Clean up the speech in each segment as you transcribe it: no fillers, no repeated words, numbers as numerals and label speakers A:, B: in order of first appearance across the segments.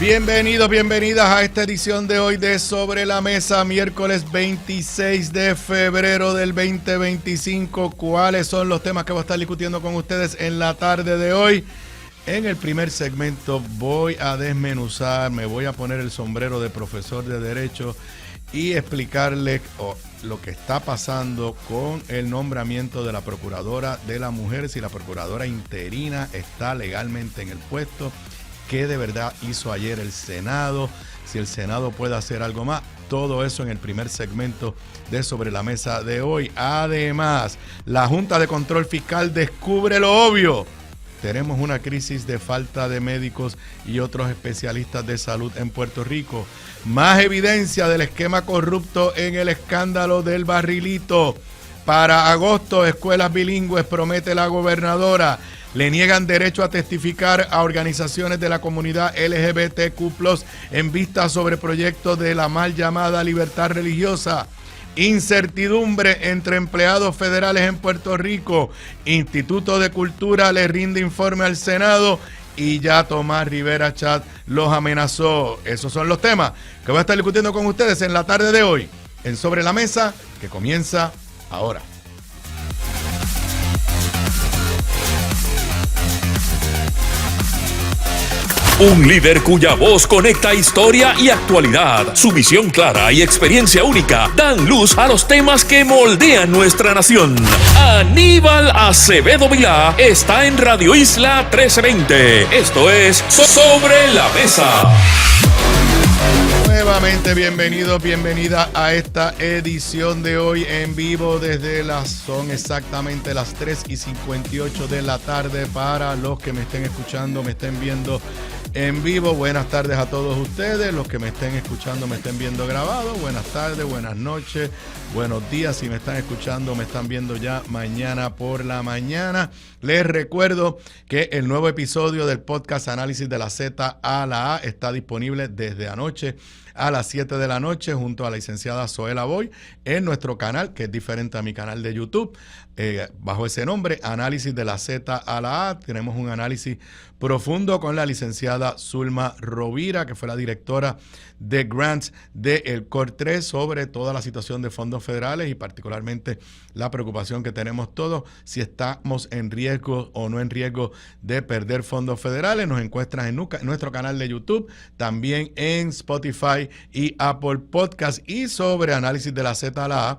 A: Bienvenidos, bienvenidas a esta edición de hoy de Sobre la Mesa, miércoles 26 de febrero del 2025. ¿Cuáles son los temas que voy a estar discutiendo con ustedes en la tarde de hoy? En el primer segmento voy a desmenuzar, me voy a poner el sombrero de profesor de Derecho y explicarles lo que está pasando con el nombramiento de la Procuradora de la Mujer, si la Procuradora interina está legalmente en el puesto, qué de verdad hizo ayer el Senado, si el Senado puede hacer algo más. Todo eso en el primer segmento de Sobre la Mesa de hoy. Además, la Junta de Control Fiscal descubre lo obvio. Tenemos una crisis de falta de médicos y otros especialistas de salud en Puerto Rico. Más evidencia del esquema corrupto en el escándalo del barrilito. Para agosto, escuelas bilingües, promete la gobernadora. Le niegan derecho a testificar a organizaciones de la comunidad LGBTQ+, en vista sobre proyectos de la mal llamada libertad religiosa. Incertidumbre entre empleados federales en Puerto Rico. Instituto de Cultura le rinde informe al Senado y ya Tomás Rivera Chat los amenazó. Esos son los temas que voy a estar discutiendo con ustedes en la tarde de hoy en Sobre la Mesa, que comienza ahora.
B: Un líder cuya voz conecta historia y actualidad. Su visión clara y experiencia única dan luz a los temas que moldean nuestra nación. Aníbal Acevedo Vilá está en Radio Isla 1320. Esto es Sobre la Mesa.
A: Nuevamente bienvenidos, bienvenida a esta edición de hoy en vivo son exactamente las 3:58 de la tarde para los que me estén escuchando, me estén viendo en vivo. Buenas tardes a todos ustedes, los que me estén escuchando, me estén viendo grabado. Buenas tardes, buenas noches, buenos días. Si me están escuchando, me están viendo ya mañana por la mañana. Les recuerdo que el nuevo episodio del podcast Análisis de la Z a la A está disponible desde anoche a las 7 de la noche junto a la licenciada Zoela Boy en nuestro canal, que es diferente a mi canal de YouTube, bajo ese nombre, Análisis de la Z a la A. Tenemos un análisis profundo con la licenciada Zulma Rovira, que fue la directora de Grants de El COR 3, sobre toda la situación de fondos federales y particularmente la preocupación que tenemos todos si estamos en riesgo o no en riesgo de perder fondos federales. Nos encuentras en nuestro canal de YouTube, también en Spotify y Apple Podcast. Y sobre Análisis de la Z a la A,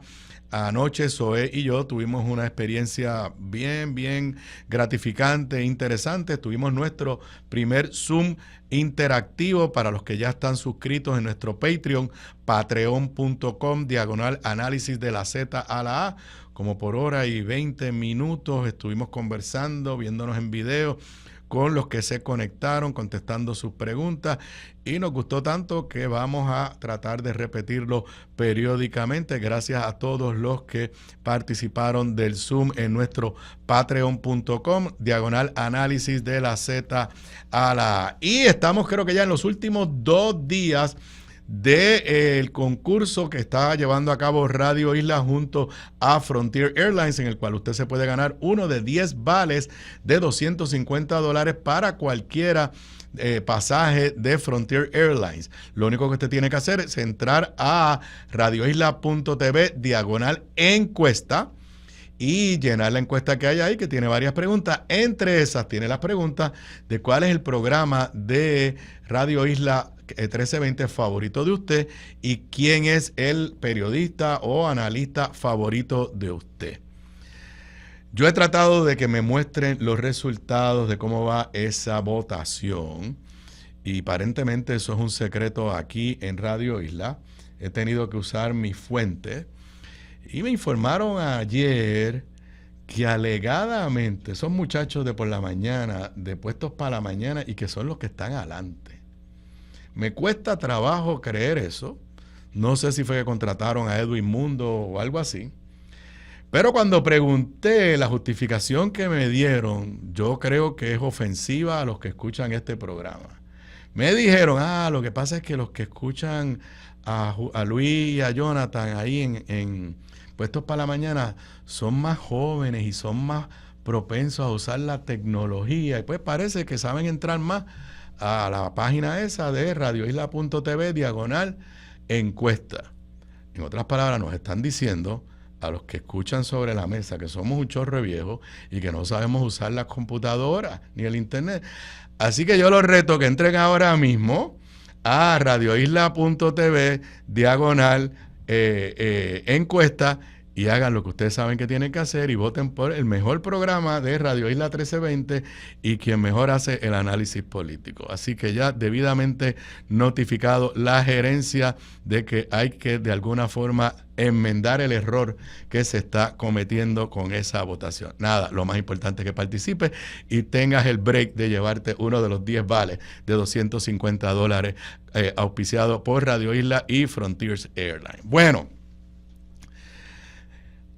A: anoche Zoé y yo tuvimos una experiencia bien gratificante e interesante. Tuvimos nuestro primer Zoom interactivo para los que ya están suscritos en nuestro Patreon, patreon.com/análisis de la Z a la A. Como por hora y 20 minutos estuvimos conversando, viéndonos en video con los que se conectaron, contestando sus preguntas, y nos gustó tanto que vamos a tratar de repetirlo periódicamente. Gracias a todos los que participaron del Zoom en nuestro patreon.com/análisis de la Z a la A. Y estamos, creo que ya en los últimos 2 días del concurso que está llevando a cabo Radio Isla junto a Frontier Airlines, en el cual usted se puede ganar uno de 10 vales de $250 para cualquiera pasaje de Frontier Airlines. Lo único que usted tiene que hacer es entrar a radioisla.tv/encuesta y llenar la encuesta que hay ahí, que tiene varias preguntas. Entre esas tiene las preguntas de cuál es el programa de Radio Isla 1320 favorito de usted y quién es el periodista o analista favorito de usted. Yo he tratado de que me muestren los resultados de cómo va esa votación y aparentemente eso es un secreto aquí en Radio Isla. He tenido que usar mi fuente y me informaron ayer que alegadamente son muchachos de por la mañana, de puestos para la mañana, y que son los que están adelante. Me cuesta trabajo creer eso. No sé si fue que contrataron a Edwin Mundo o algo así. Pero cuando pregunté la justificación que me dieron, yo creo que es ofensiva a los que escuchan este programa. Me dijeron, lo que pasa es que los que escuchan a Luis y a Jonathan ahí en Puestos para la Mañana son más jóvenes y son más propensos a usar la tecnología. Y pues parece que saben entrar más a la página esa de radioisla.tv/encuesta. En otras palabras, nos están diciendo a los que escuchan sobre la mesa que somos un chorro viejo y que no sabemos usar las computadoras ni el internet. Así que yo los reto que entren ahora mismo a radioisla.tv/encuesta y hagan lo que ustedes saben que tienen que hacer y voten por el mejor programa de Radio Isla 1320 y quien mejor hace el análisis político. Así que ya debidamente notificado la gerencia de que hay que de alguna forma enmendar el error que se está cometiendo con esa votación. Nada, lo más importante es que participes y tengas el break de llevarte uno de los 10 vales de $250 auspiciado por Radio Isla y Frontiers Airlines. Bueno,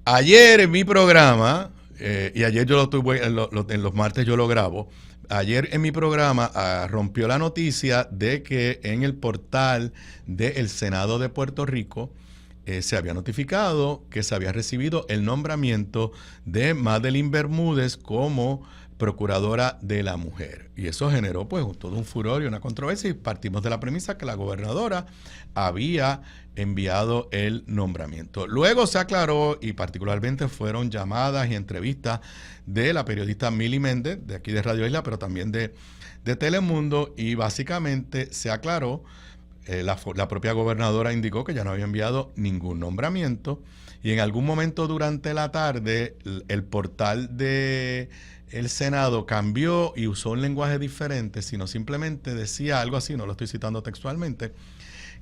A: ayer en mi programa, y ayer yo lo tuve, en los martes yo lo grabo, ayer en mi programa rompió la noticia de que en el portal del Senado de Puerto Rico se había notificado que se había recibido el nombramiento de Madeleine Bermúdez como procuradora de la mujer. Y eso generó pues todo un furor y una controversia y partimos de la premisa que la gobernadora había enviado el nombramiento. Luego se aclaró y particularmente fueron llamadas y entrevistas de la periodista Mili Méndez, de aquí de Radio Isla, pero también de Telemundo, y básicamente se aclaró. La propia gobernadora indicó que ya no había enviado ningún nombramiento y en algún momento durante la tarde el portal del Senado cambió y usó un lenguaje diferente, sino simplemente decía algo así, no lo estoy citando textualmente,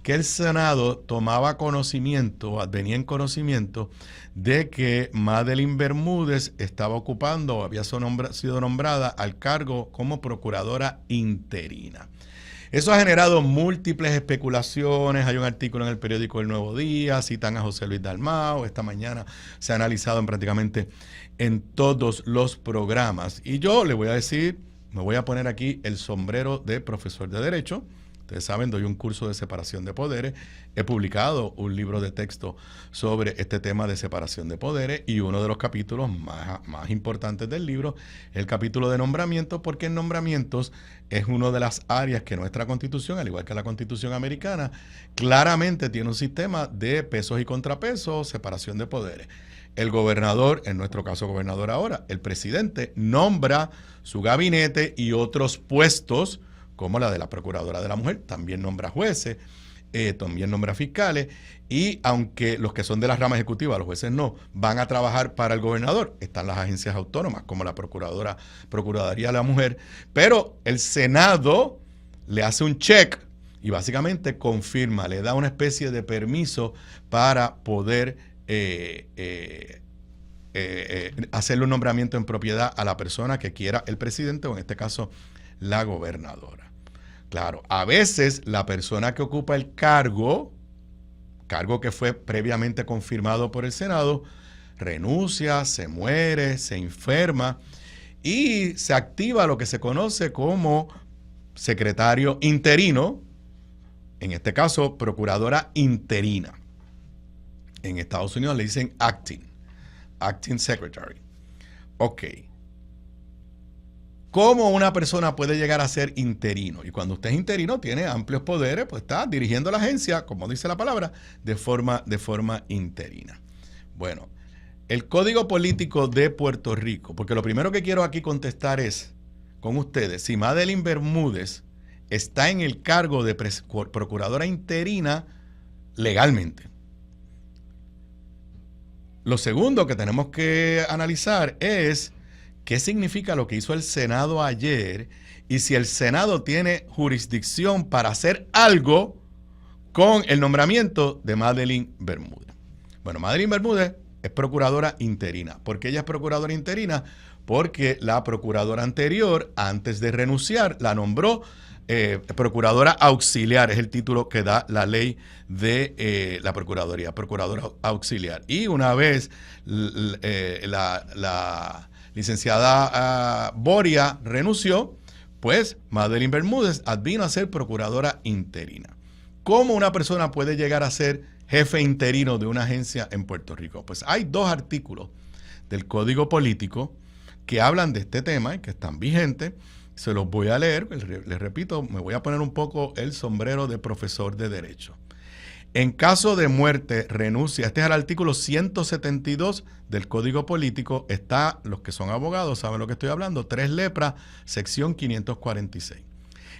A: que el Senado tomaba conocimiento, venía en conocimiento de que Madeleine Bermúdez estaba ocupando o había sido nombrada al cargo como procuradora interina. Eso ha generado múltiples especulaciones. Hay un artículo en el periódico El Nuevo Día, citan a José Luis Dalmau, esta mañana se ha analizado prácticamente en todos los programas. Y yo le voy a decir, me voy a poner aquí el sombrero de profesor de Derecho. Ustedes saben, doy un curso de separación de poderes. He publicado un libro de texto sobre este tema de separación de poderes y uno de los capítulos más importantes del libro es el capítulo de nombramientos, porque en nombramientos es una de las áreas que nuestra Constitución, al igual que la Constitución americana, claramente tiene un sistema de pesos y contrapesos, separación de poderes. El gobernador, en nuestro caso gobernador ahora, el presidente, nombra su gabinete y otros puestos, como la de la Procuradora de la Mujer, también nombra jueces, también nombra fiscales, y aunque los que son de la rama ejecutiva, los jueces no, van a trabajar para el gobernador, están las agencias autónomas, como la Procuraduría de la Mujer, pero el Senado le hace un check y básicamente confirma, le da una especie de permiso para poder hacerle un nombramiento en propiedad a la persona que quiera el presidente, o en este caso la gobernadora. Claro, a veces la persona que ocupa el cargo que fue previamente confirmado por el Senado, renuncia, se muere, se enferma y se activa lo que se conoce como secretario interino, en este caso procuradora interina. En Estados Unidos le dicen acting secretary. Ok. ¿Cómo una persona puede llegar a ser interino? Y cuando usted es interino, tiene amplios poderes, pues está dirigiendo la agencia, como dice la palabra, de forma interina. Bueno, el Código Político de Puerto Rico, porque lo primero que quiero aquí contestar es con ustedes, si Madeleine Bermúdez está en el cargo de procuradora interina legalmente. Lo segundo que tenemos que analizar es qué significa lo que hizo el Senado ayer y si el Senado tiene jurisdicción para hacer algo con el nombramiento de Madeleine Bermúdez. Bueno, Madeleine Bermúdez es procuradora interina. ¿Por qué ella es procuradora interina? Porque la procuradora anterior, antes de renunciar, la nombró procuradora auxiliar, es el título que da la ley de la Procuraduría, procuradora auxiliar. Y una vez la licenciada Boria renunció, pues Madeleine Bermúdez vino a ser procuradora interina. ¿Cómo una persona puede llegar a ser jefe interino de una agencia en Puerto Rico? Pues hay 2 artículos del Código Político que hablan de este tema y que están vigentes, Se los voy a leer, les repito, me voy a poner un poco el sombrero de profesor de Derecho. En caso de muerte, renuncia. Este es el artículo 172 del Código Político. Está, los que son abogados saben lo que estoy hablando, 3 letras, sección 546.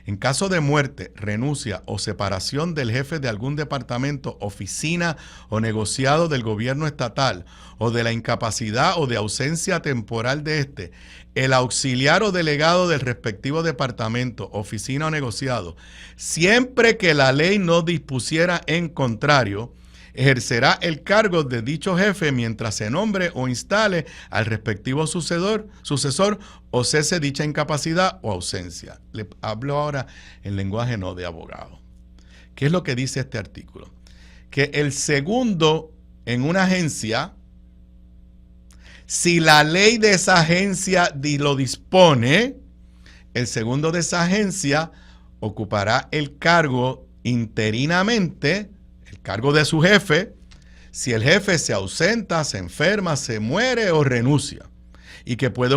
A: En caso de muerte, renuncia o separación del jefe de algún departamento, oficina o negociado del gobierno estatal o de la incapacidad o de ausencia temporal de éste, el auxiliar o delegado del respectivo departamento, oficina o negociado, siempre que la ley no dispusiera en contrario, ejercerá el cargo de dicho jefe mientras se nombre o instale al respectivo sucesor o cese dicha incapacidad o ausencia. Le hablo ahora en lenguaje no de abogado. ¿Qué es lo que dice este artículo? Que el segundo en una agencia, si la ley de esa agencia lo dispone, el segundo de esa agencia ocupará el cargo interinamente, el cargo de su jefe, si el jefe se ausenta, se enferma, se muere o renuncia, y que puede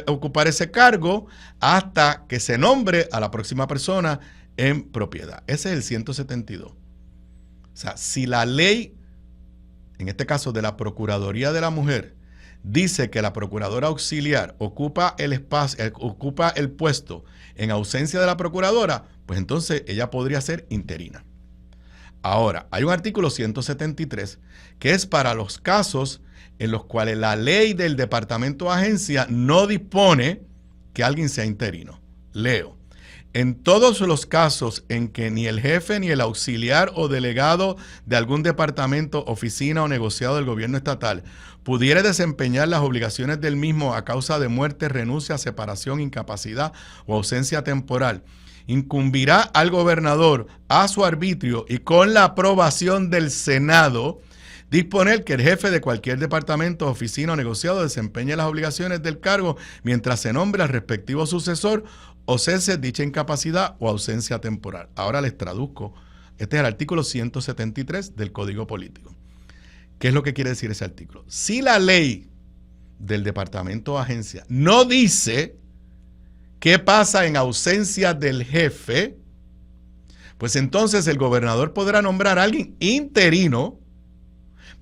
A: ocupar ese cargo hasta que se nombre a la próxima persona en propiedad. Ese es el 172. O sea, si la ley, en este caso de la Procuraduría de la Mujer, dice que la procuradora auxiliar ocupa el espacio, ocupa el puesto en ausencia de la procuradora, pues entonces ella podría ser interina. Ahora, hay un artículo 173 que es para los casos en los cuales la ley del departamento o agencia no dispone que alguien sea interino. Leo. En todos los casos en que ni el jefe ni el auxiliar o delegado de algún departamento, oficina o negociado del gobierno estatal pudiere desempeñar las obligaciones del mismo a causa de muerte, renuncia, separación, incapacidad o ausencia temporal, incumbirá al gobernador a su arbitrio y con la aprobación del Senado disponer que el jefe de cualquier departamento, oficina o negociado desempeñe las obligaciones del cargo mientras se nombre al respectivo sucesor o cese dicha incapacidad o ausencia temporal. Ahora les traduzco. Este es el artículo 173 del Código Político. ¿Qué es lo que quiere decir ese artículo? Si la ley del departamento o agencia no dice qué pasa en ausencia del jefe, pues entonces el gobernador podrá nombrar a alguien interino,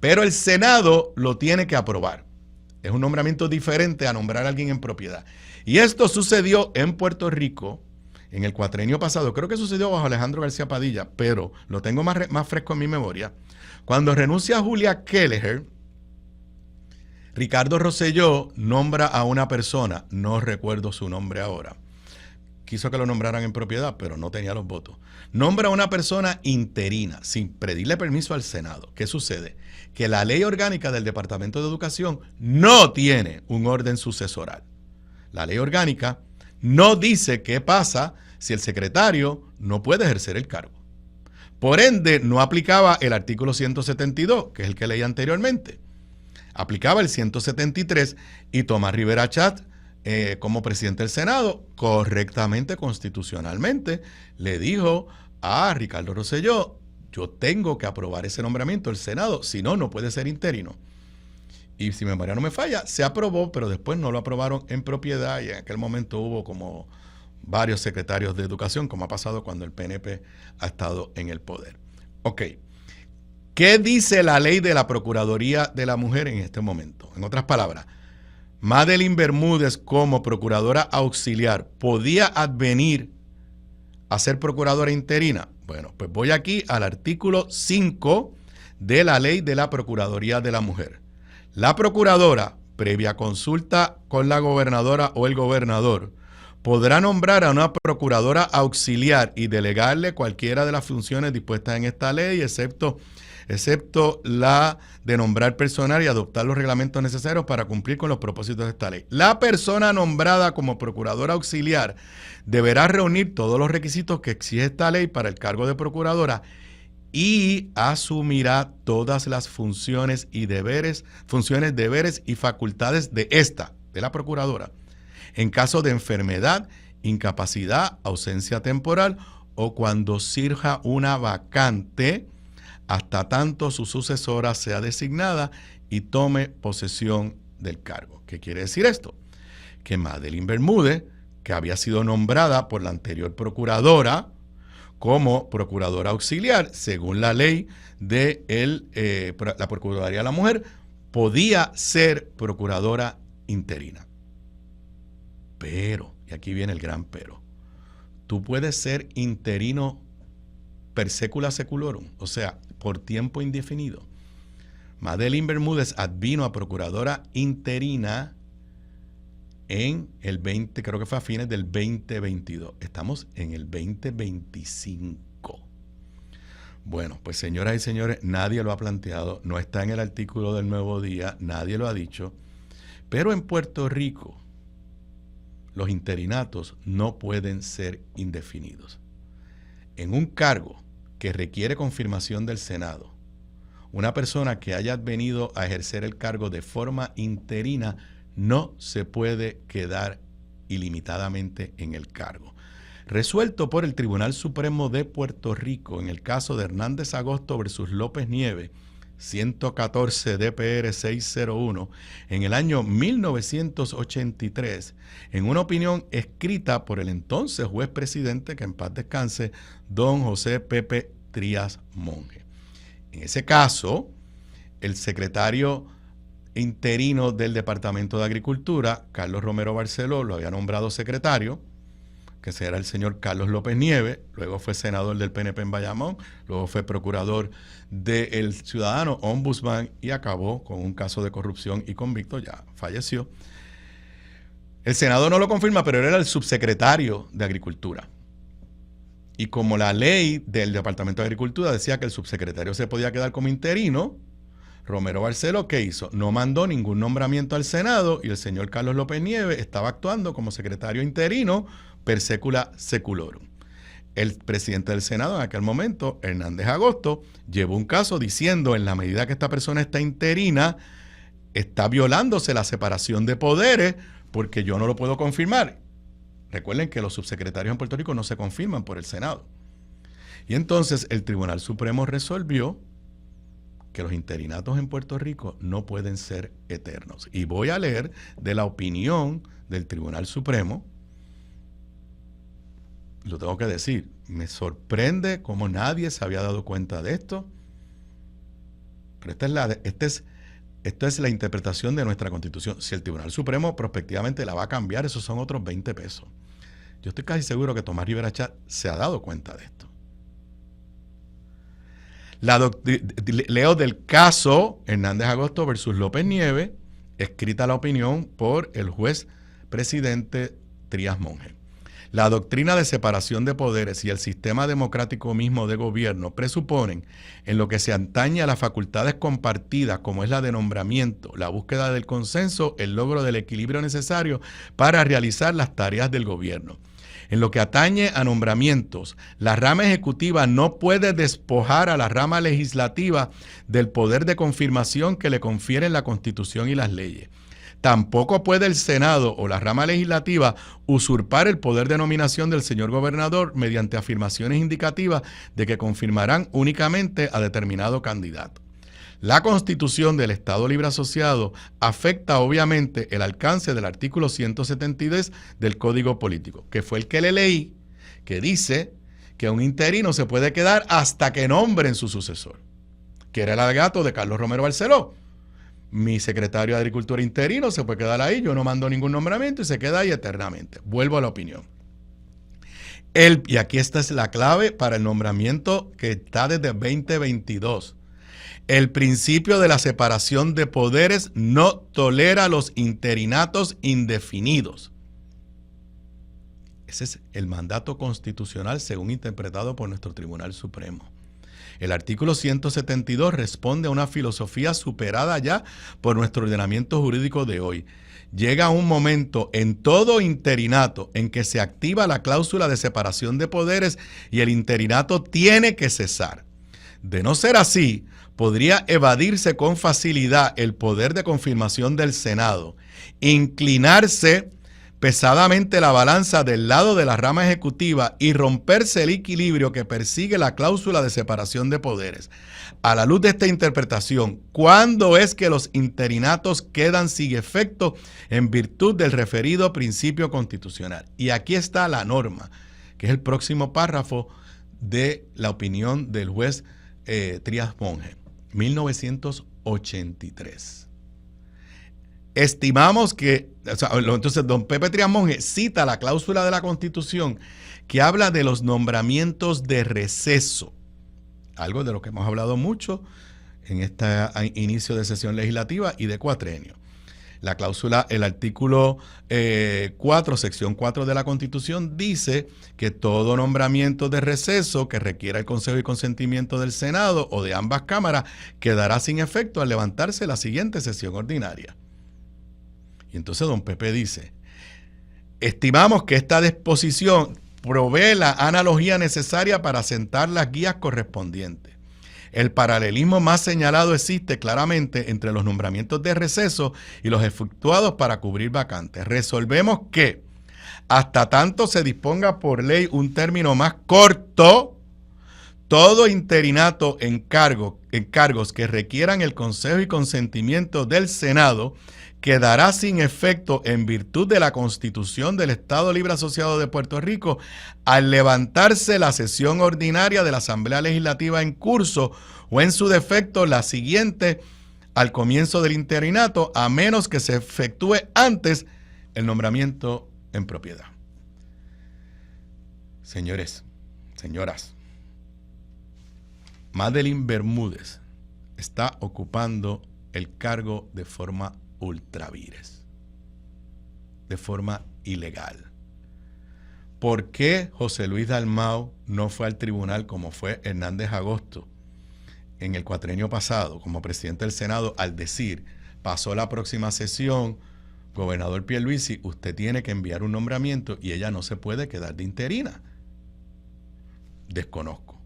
A: pero el Senado lo tiene que aprobar. Es un nombramiento diferente a nombrar a alguien en propiedad. Y esto sucedió en Puerto Rico en el cuatrenio pasado. Creo que sucedió bajo Alejandro García Padilla, pero lo tengo más fresco en mi memoria. Cuando renuncia Julia Kelleher, Ricardo Rosselló nombra a una persona, no recuerdo su nombre ahora. Quiso que lo nombraran en propiedad, pero no tenía los votos. Nombra a una persona interina, sin pedirle permiso al Senado. ¿Qué sucede? Que la ley orgánica del Departamento de Educación no tiene un orden sucesoral. La ley orgánica no dice qué pasa si el secretario no puede ejercer el cargo. Por ende, no aplicaba el artículo 172, que es el que leí anteriormente. Aplicaba el 173 y Tomás Rivera Chatz, como presidente del Senado, correctamente, constitucionalmente, le dijo a Ricardo Rosselló: yo tengo que aprobar ese nombramiento del Senado, si no, no puede ser interino. Y si mi memoria no me falla, se aprobó, pero después no lo aprobaron en propiedad y en aquel momento hubo como varios secretarios de educación, como ha pasado cuando el PNP ha estado en el poder. Ok. ¿Qué dice la ley de la Procuraduría de la Mujer en este momento? En otras palabras, Madeline Bermúdez, como procuradora auxiliar, ¿podía advenir a ser procuradora interina? Bueno, pues voy aquí al artículo 5 de la ley de la Procuraduría de la Mujer. La procuradora, previa consulta con la gobernadora o el gobernador, podrá nombrar a una procuradora auxiliar y delegarle cualquiera de las funciones dispuestas en esta ley, excepto la de nombrar personal y adoptar los reglamentos necesarios para cumplir con los propósitos de esta ley. La persona nombrada como procuradora auxiliar deberá reunir todos los requisitos que exige esta ley para el cargo de procuradora y asumirá todas las funciones, deberes y facultades de la procuradora, en caso de enfermedad, incapacidad, ausencia temporal o cuando surja una vacante, hasta tanto su sucesora sea designada y tome posesión del cargo. ¿Qué quiere decir esto? Que Madeline Bermúdez que había sido nombrada por la anterior procuradora como procuradora auxiliar, según la ley de la Procuraduría de la Mujer, podía ser procuradora interina. Pero, y aquí viene el gran pero, tú puedes ser interino per secula seculorum, o sea, por tiempo indefinido. Madeline Bermúdez advino a procuradora interina en el 20, creo que fue a fines del 2022. Estamos en el 2025. Bueno, pues señoras y señores, nadie lo ha planteado, no está en el artículo del Nuevo Día, nadie lo ha dicho, pero en Puerto Rico los interinatos no pueden ser indefinidos. En un cargo que requiere confirmación del Senado, una persona que haya venido a ejercer el cargo de forma interina no se puede quedar ilimitadamente en el cargo. Resuelto por el Tribunal Supremo de Puerto Rico en el caso de Hernández Agosto versus López Nieves, 114 DPR 601, en el año 1983, en una opinión escrita por el entonces juez presidente, que en paz descanse, don José Pepe Trías Monge. En ese caso, el secretario interino del Departamento de Agricultura, Carlos Romero Barceló, lo había nombrado secretario, que será el señor Carlos López Nieves, luego fue senador del PNP en Bayamón, luego fue procurador del Ciudadano, ombudsman, y acabó con un caso de corrupción y convicto, ya falleció. El Senado no lo confirma, pero él era el subsecretario de Agricultura. Y como la ley del Departamento de Agricultura decía que el subsecretario se podía quedar como interino, Romero Barceló, ¿qué hizo? No mandó ningún nombramiento al Senado y el señor Carlos López Nieves estaba actuando como secretario interino per secula seculorum. El presidente del Senado en aquel momento, Hernández Agosto, llevó un caso diciendo, en la medida que esta persona está interina, está violándose la separación de poderes porque yo no lo puedo confirmar. Recuerden que los subsecretarios en Puerto Rico no se confirman por el Senado. Y entonces el Tribunal Supremo resolvió que los interinatos en Puerto Rico no pueden ser eternos. Y voy a leer de la opinión del Tribunal Supremo. Lo tengo que decir, me sorprende cómo nadie se había dado cuenta de esto. Pero esta es la interpretación de nuestra Constitución. Si el Tribunal Supremo prospectivamente la va a cambiar, esos son otros 20 pesos. Yo estoy casi seguro que Tomás Rivera Chat se ha dado cuenta de esto. Leo del caso Hernández Agosto versus López Nieves, escrita la opinión por el juez presidente Trías Monge. La doctrina de separación de poderes y el sistema democrático mismo de gobierno presuponen, en lo que se atañe a las facultades compartidas, como es la de nombramiento, la búsqueda del consenso, el logro del equilibrio necesario para realizar las tareas del gobierno. En lo que atañe a nombramientos, la rama ejecutiva no puede despojar a la rama legislativa del poder de confirmación que le confieren la Constitución y las leyes. Tampoco puede el Senado o la rama legislativa usurpar el poder de nominación del señor gobernador mediante afirmaciones indicativas de que confirmarán únicamente a determinado candidato. La Constitución del Estado Libre Asociado afecta obviamente el alcance del artículo 172 del Código Político, que fue el que le leí, que dice que un interino se puede quedar hasta que nombren su sucesor, que era el alegato de Carlos Romero Barceló. Mi secretario de Agricultura interino se puede quedar ahí, yo no mando ningún nombramiento y se queda ahí eternamente. Vuelvo a la opinión. Y aquí esta es la clave para el nombramiento que está desde 2022. El principio de la separación de poderes no tolera los interinatos indefinidos. Ese es el mandato constitucional según interpretado por nuestro Tribunal Supremo. El artículo 172 responde a una filosofía superada ya por nuestro ordenamiento jurídico de hoy. Llega un momento en todo interinato en que se activa la cláusula de separación de poderes y el interinato tiene que cesar. De no ser así, podría evadirse con facilidad el poder de confirmación del Senado, inclinarse pesadamente la balanza del lado de la rama ejecutiva y romperse el equilibrio que persigue la cláusula de separación de poderes. A la luz de esta interpretación, ¿cuándo es que los interinatos quedan sin efecto en virtud del referido principio constitucional? Y aquí está la norma, que es el próximo párrafo de la opinión del juez Trías Monge, 1983. Estimamos que, entonces don Pepe Trías Monge cita la cláusula de la Constitución que habla de los nombramientos de receso, algo de lo que hemos hablado mucho en este inicio de sesión legislativa y de cuatrenio. La cláusula, el artículo 4, sección 4 de la Constitución dice que todo nombramiento de receso que requiera el consejo y consentimiento del Senado o de ambas cámaras quedará sin efecto al levantarse la siguiente sesión ordinaria. Y entonces don Pepe dice, estimamos que esta disposición provee la analogía necesaria para sentar las guías correspondientes. El paralelismo más señalado existe claramente entre los nombramientos de receso y los efectuados para cubrir vacantes. Resolvemos que, hasta tanto se disponga por ley un término más corto, todo interinato en cargos que requieran el consejo y consentimiento del Senado quedará sin efecto en virtud de la Constitución del Estado Libre Asociado de Puerto Rico al levantarse la sesión ordinaria de la Asamblea Legislativa en curso o en su defecto la siguiente al comienzo del interinato, a menos que se efectúe antes el nombramiento en propiedad. Señores, señoras, Madeline Bermúdez está ocupando el cargo de forma ultra vires, de forma ilegal. ¿Por qué José Luis Dalmau no fue al tribunal como fue Hernández Agosto en el cuatrenio pasado como presidente del Senado al decir, pasó la próxima sesión, gobernador Pierluisi, usted tiene que enviar un nombramiento y ella no se puede quedar de interina? Desconozco.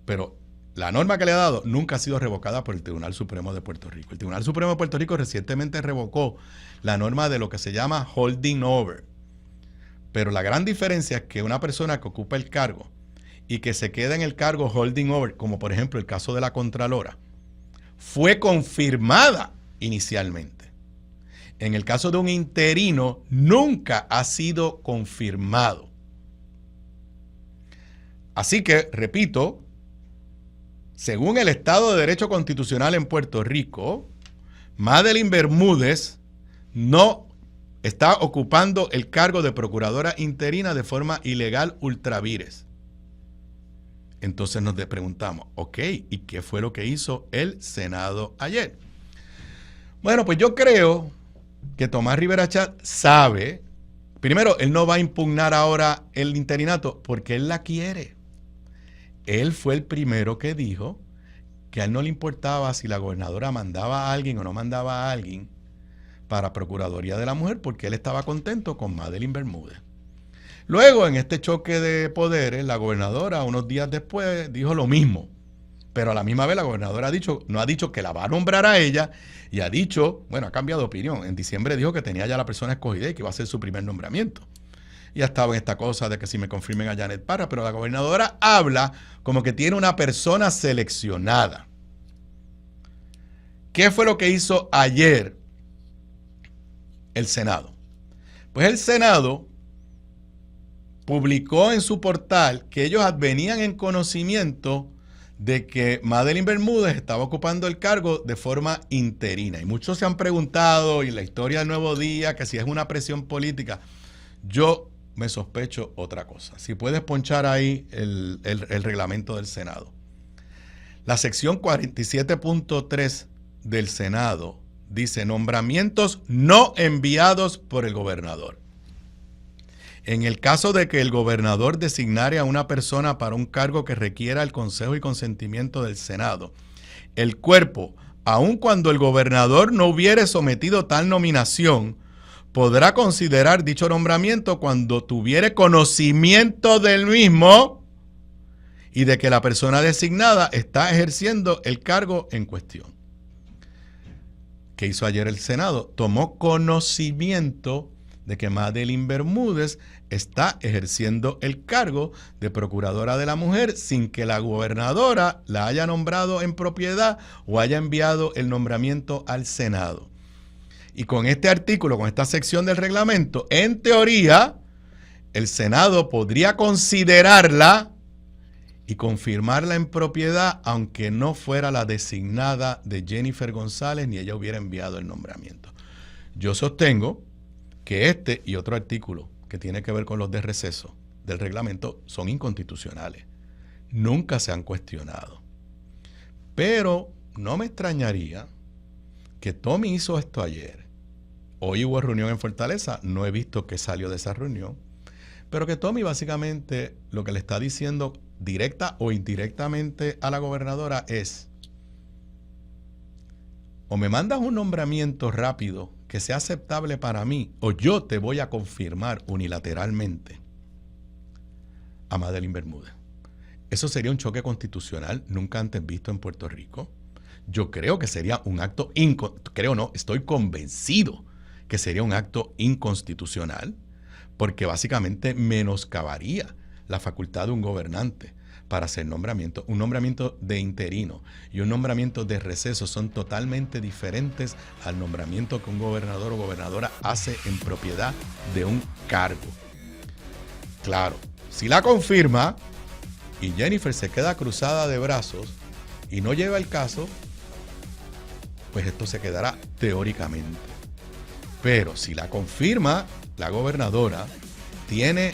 A: Pero la norma que le ha dado nunca ha sido revocada por el Tribunal Supremo de Puerto Rico. El Tribunal Supremo de Puerto Rico recientemente revocó la norma de lo que se llama holding over. Pero la gran diferencia es que una persona que ocupa el cargo y que se queda en el cargo holding over, como por ejemplo el caso de la Contralora, fue confirmada inicialmente. En el caso de un interino, nunca ha sido confirmado. Así que, repito, según el Estado de Derecho Constitucional en Puerto Rico, Madeline Bermúdez no está ocupando el cargo de procuradora interina de forma ilegal ultra vires. Entonces nos preguntamos, ok, ¿y qué fue lo que hizo el Senado ayer? Bueno, pues yo creo que Tomás Rivera Chatz sabe, primero, él no va a impugnar ahora el interinato porque él la quiere. Él fue el primero que dijo que a él no le importaba si la gobernadora mandaba a alguien o no mandaba a alguien para Procuraduría de la Mujer, porque él estaba contento con Madeline Bermúdez. Luego, en este choque de poderes, la gobernadora, unos días después, dijo lo mismo. Pero a la misma vez la gobernadora no ha dicho que la va a nombrar a ella y ha dicho, bueno, ha cambiado de opinión. En diciembre dijo que tenía ya la persona escogida y que iba a ser su primer nombramiento. Ya estaba en esta cosa de que si me confirmen a Janet Parra, pero la gobernadora habla como que tiene una persona seleccionada. ¿Qué fue lo que hizo ayer el Senado? Pues el Senado publicó en su portal que ellos venían en conocimiento de que Madeline Bermúdez estaba ocupando el cargo de forma interina. Y muchos se han preguntado, y en la historia del Nuevo Día, que si es una presión política. Yo me sospecho otra cosa. Si puedes ponchar ahí el reglamento del Senado. La sección 47.3 del Senado dice nombramientos no enviados por el gobernador. En el caso de que el gobernador designare a una persona para un cargo que requiera el consejo y consentimiento del Senado, el cuerpo, aun cuando el gobernador no hubiere sometido tal nominación, podrá considerar dicho nombramiento cuando tuviere conocimiento del mismo y de que la persona designada está ejerciendo el cargo en cuestión. ¿Qué hizo ayer el Senado? Tomó conocimiento de que Madeline Bermúdez está ejerciendo el cargo de Procuradora de la Mujer sin que la gobernadora la haya nombrado en propiedad o haya enviado el nombramiento al Senado. Y con este artículo, con esta sección del reglamento, en teoría, el Senado podría considerarla y confirmarla en propiedad, aunque no fuera la designada de Jennifer González ni ella hubiera enviado el nombramiento. Yo sostengo que este y otro artículo que tiene que ver con los de receso del reglamento son inconstitucionales. Nunca se han cuestionado. Pero no me extrañaría que Tommy hizo esto ayer. Hoy hubo reunión en Fortaleza, no he visto qué salió de esa reunión, pero que Tommy básicamente lo que le está diciendo directa o indirectamente a la gobernadora es: o me mandas un nombramiento rápido que sea aceptable para mí, o yo te voy a confirmar unilateralmente a Madeline Bermúdez. Eso sería un choque constitucional nunca antes visto en Puerto Rico. Yo creo que sería un acto, estoy convencido que sería un acto inconstitucional, porque básicamente menoscabaría la facultad de un gobernante para hacer nombramiento. Un nombramiento de interino y un nombramiento de receso son totalmente diferentes al nombramiento que un gobernador o gobernadora hace en propiedad de un cargo. Claro, si la confirma y Jennifer se queda cruzada de brazos y no lleva el caso, pues esto se quedará teóricamente. Pero si la confirma la gobernadora, tiene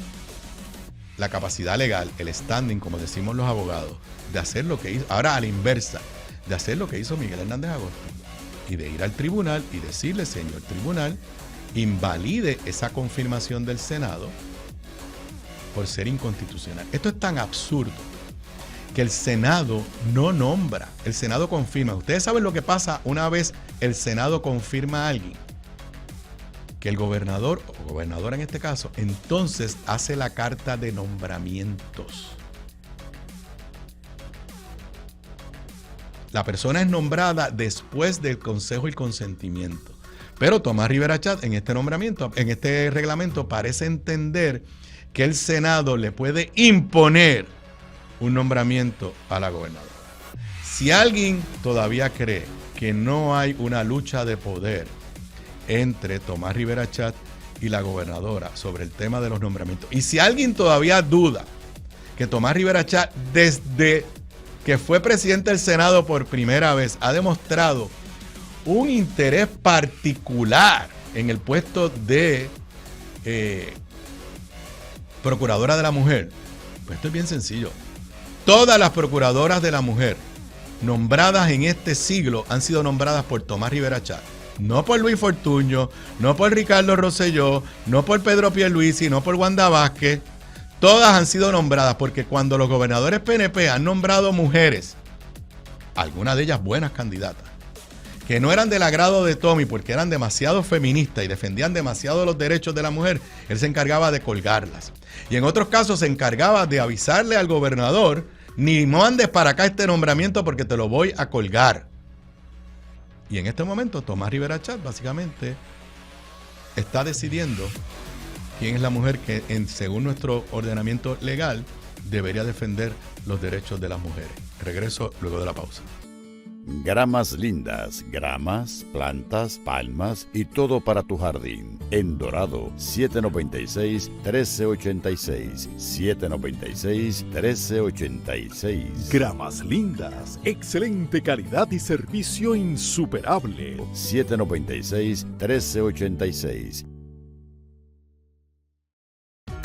A: la capacidad legal, el standing, como decimos los abogados, de hacer lo que hizo, ahora a la inversa, de hacer lo que hizo Miguel Hernández Agosto y de ir al tribunal y decirle: señor tribunal, invalide esa confirmación del Senado por ser inconstitucional. Esto es tan absurdo que el Senado no nombra, el Senado confirma. Ustedes saben lo que pasa una vez el Senado confirma a alguien, que el gobernador o gobernadora en este caso entonces hace la carta de nombramientos. La persona es nombrada después del consejo y consentimiento. Pero Tomás Rivera Chatz en este nombramiento, en este reglamento, parece entender que el Senado le puede imponer un nombramiento a la gobernadora. Si alguien todavía cree que no hay una lucha de poder entre Tomás Rivera Chatz y la gobernadora sobre el tema de los nombramientos, y si alguien todavía duda que Tomás Rivera Chatz, desde que fue presidente del Senado por primera vez, ha demostrado un interés particular en el puesto de procuradora de la mujer, pues esto es bien sencillo. Todas las procuradoras de la mujer nombradas en este siglo han sido nombradas por Tomás Rivera Chatz. No por Luis Fortuño, no por Ricardo Rosselló, no por Pedro Pierluisi, no por Wanda Vázquez. Todas han sido nombradas porque cuando los gobernadores PNP han nombrado mujeres, algunas de ellas buenas candidatas, que no eran del agrado de Tommy porque eran demasiado feministas y defendían demasiado los derechos de la mujer, él se encargaba de colgarlas. Y en otros casos se encargaba de avisarle al gobernador: ni mandes para acá este nombramiento porque te lo voy a colgar. Y en este momento Tomás Rivera Chatz básicamente está decidiendo quién es la mujer que, según nuestro ordenamiento legal, debería defender los derechos de las mujeres. Regreso luego de la pausa.
C: Gramas lindas, gramas, plantas, palmas y todo para tu jardín. En Dorado, 796-1386. 796-1386.
D: Gramas lindas, excelente calidad y servicio insuperable.
C: 796-1386.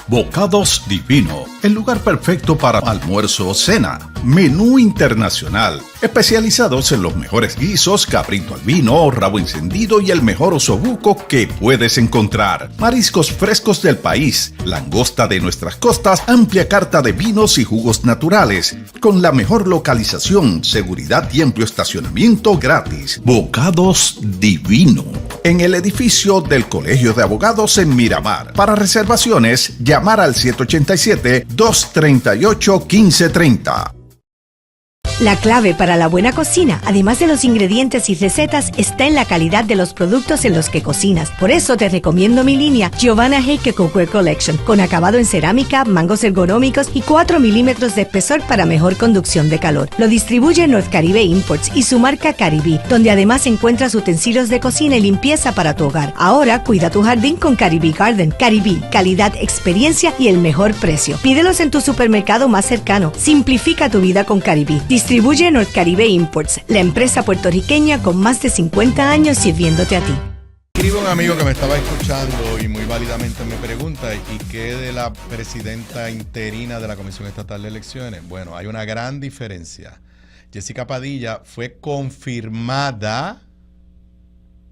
E: Bocados Divino, el lugar perfecto para almuerzo o cena. Menú internacional, especializados en los mejores guisos, cabrito al vino, rabo encendido y el mejor osobuco que puedes encontrar. Mariscos frescos del país, langosta de nuestras costas, amplia carta de vinos y jugos naturales, con la mejor localización, seguridad y amplio estacionamiento gratis. Bocados Divino, en el edificio del Colegio de Abogados en Miramar. Para reservaciones, llamar al 787-238-1530.
F: La clave para la buena cocina, además de los ingredientes y recetas, está en la calidad de los productos en los que cocinas. Por eso te recomiendo mi línea Giovanna Heike Cookware Collection, con acabado en cerámica, mangos ergonómicos y 4 milímetros de espesor para mejor conducción de calor. Lo distribuye North Caribe Imports y su marca Caribí, donde además encuentras utensilios de cocina y limpieza para tu hogar. Ahora cuida tu jardín con Caribí Garden. Caribí, calidad, experiencia y el mejor precio. Pídelos en tu supermercado más cercano. Simplifica tu vida con Caribí. Distribuye North Caribe Imports, la empresa puertorriqueña con más de 50 años sirviéndote a ti.
A: Escribe un amigo que me estaba escuchando y muy válidamente me pregunta, ¿y qué de la presidenta interina de la Comisión Estatal de Elecciones? Bueno, hay una gran diferencia. Jessica Padilla fue confirmada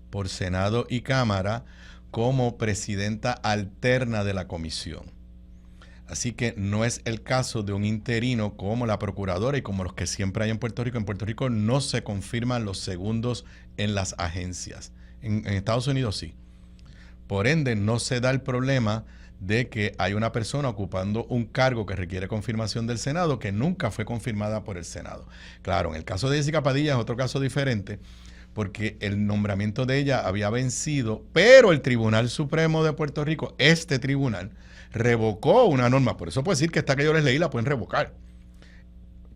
A: por Senado y Cámara como presidenta alterna de la comisión. Así que no es el caso de un interino como la procuradora y como los que siempre hay en Puerto Rico. En Puerto Rico no se confirman los segundos en las agencias. En Estados Unidos sí. Por ende, no se da el problema de que hay una persona ocupando un cargo que requiere confirmación del Senado que nunca fue confirmada por el Senado. Claro, en el caso de Jessica Padilla es otro caso diferente porque el nombramiento de ella había vencido, pero el Tribunal Supremo de Puerto Rico, este tribunal, revocó una norma. Por eso puedo decir que esta que yo les leí la pueden revocar.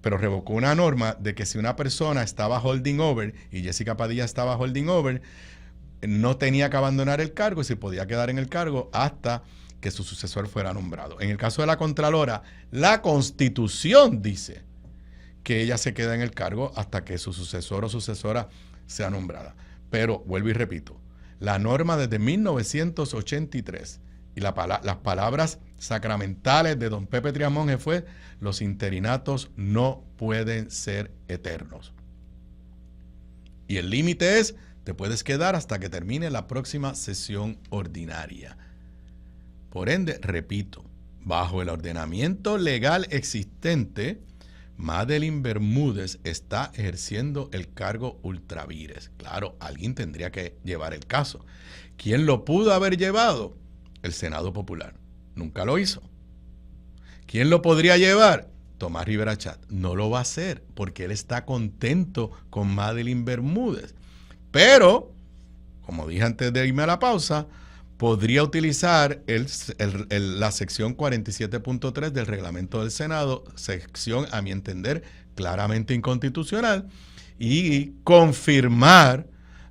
A: Pero revocó una norma de que si una persona estaba holding over y Jessica Padilla estaba holding over, no tenía que abandonar el cargo y se podía quedar en el cargo hasta que su sucesor fuera nombrado. En el caso de la Contralora, la Constitución dice que ella se queda en el cargo hasta que su sucesor o sucesora sea nombrada. Pero, vuelvo y repito, la norma desde 1983 y las palabras sacramentales de don Pepe Triamonge fue: los interinatos no pueden ser eternos. Y el límite es: te puedes quedar hasta que termine la próxima sesión ordinaria. Por ende, repito, bajo el ordenamiento legal existente, Madeline Bermúdez está ejerciendo el cargo ultra vires. Claro, alguien tendría que llevar el caso. ¿Quién lo pudo haber llevado? El Senado Popular. Nunca lo hizo. ¿Quién lo podría llevar? Tomás Rivera Chat. No lo va a hacer porque él está contento con Madeline Bermúdez. Pero, como dije antes de irme a la pausa, podría utilizar la sección 47.3 del reglamento del Senado, sección, a mi entender, claramente inconstitucional, y confirmar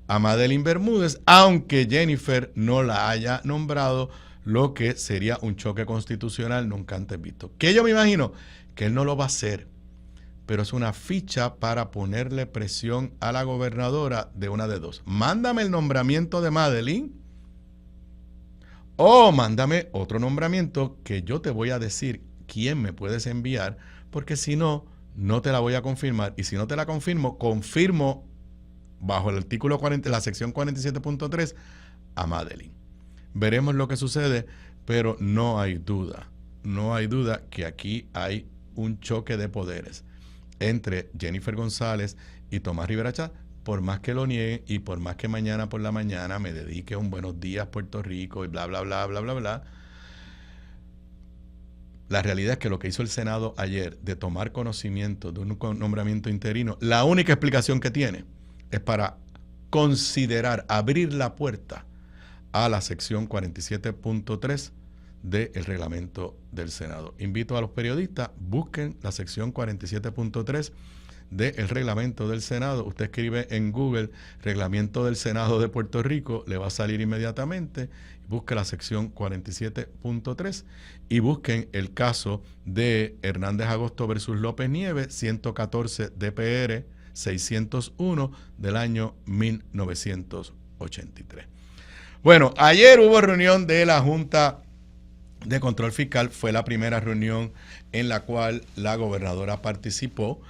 A: a Madeline Bermúdez, aunque Jennifer no la haya nombrado, lo que sería un choque constitucional nunca antes visto. Que yo me imagino que él no lo va a hacer, pero es una ficha para ponerle presión a la gobernadora de una de dos. Mándame el nombramiento de Madeline o mándame otro nombramiento que yo te voy a decir quién me puedes enviar, porque si no, no te la voy a confirmar. Y si no te la confirmo, confirmo bajo el artículo 40, la sección 47.3 a Madeline. Veremos lo que sucede, pero no hay duda que aquí hay un choque de poderes entre Jennifer González y Tomás Rivera Chat, por más que lo nieguen y por más que mañana por la mañana me dedique a un buenos días Puerto Rico y bla, bla, bla, bla, bla, bla. La realidad es que lo que hizo el Senado ayer de tomar conocimiento de un nombramiento interino, la única explicación que tiene es para considerar abrir la puerta a la sección 47.3 del reglamento del Senado. Invito a los periodistas, busquen la sección 47.3 del reglamento del Senado. Usted escribe en Google reglamento del Senado de Puerto Rico, le va a salir inmediatamente. Busque la sección 47.3 y busquen el caso de Hernández Agosto versus López Nieves, 114 DPR 601 del año 1983. Bueno, ayer hubo reunión de la Junta de Control Fiscal. Fue la primera reunión en la cual la gobernadora participó.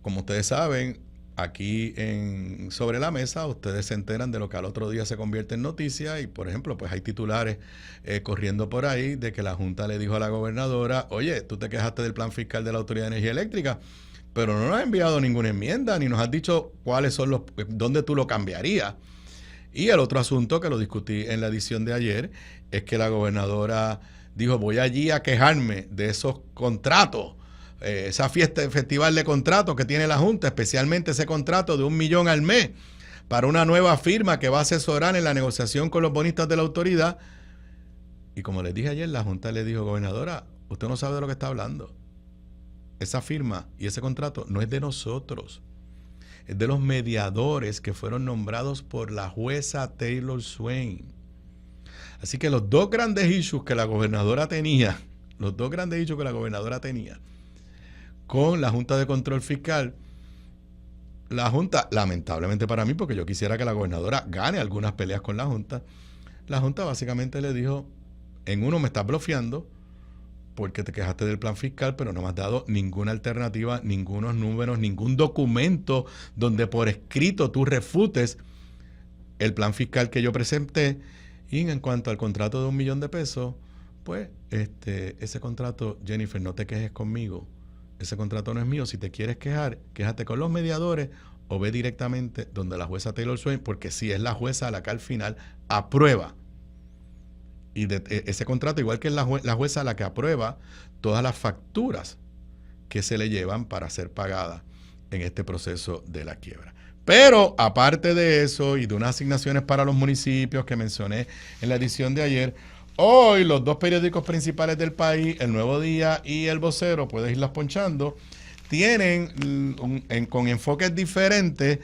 A: Como ustedes saben, aquí en Sobre la Mesa, ustedes se enteran de lo que al otro día se convierte en noticia y, por ejemplo, pues hay titulares corriendo por ahí de que la Junta le dijo a la gobernadora: oye, tú te quejaste del plan fiscal de la Autoridad de Energía Eléctrica, pero no nos has enviado ninguna enmienda ni nos has dicho cuáles son dónde tú lo cambiarías. Y el otro asunto que lo discutí en la edición de ayer es que la gobernadora dijo: voy allí a quejarme de esos contratos esa festival de contratos que tiene la Junta, especialmente ese contrato de $1 millón al mes para una nueva firma que va a asesorar en la negociación con los bonistas de la autoridad. Y como les dije ayer, la Junta le dijo, gobernadora, usted no sabe de lo que está hablando. Esa firma y ese contrato no es de nosotros, es de los mediadores que fueron nombrados por la jueza Taylor Swain. Así que los dos grandes issues que la gobernadora tenía, con la Junta de Control Fiscal, la Junta, lamentablemente para mí, porque yo quisiera que la gobernadora gane algunas peleas con la Junta básicamente le dijo, en uno me estás bloqueando porque te quejaste del plan fiscal, pero no me has dado ninguna alternativa, ningunos números, ningún documento donde por escrito tú refutes el plan fiscal que yo presenté. Y en cuanto al contrato de $1 millón de pesos, pues ese contrato, Jennifer, no te quejes conmigo. Ese contrato no es mío. Si te quieres quejar, quéjate con los mediadores o ve directamente donde la jueza Taylor Swain, porque sí es la jueza la que al final aprueba. Y ese contrato, igual que es la jueza la que aprueba todas las facturas que se le llevan para ser pagadas en este proceso de la quiebra. Pero aparte de eso y de unas asignaciones para los municipios que mencioné en la edición de ayer, hoy los dos periódicos principales del país, El Nuevo Día y El Vocero, puedes irlas ponchando, tienen con enfoques diferentes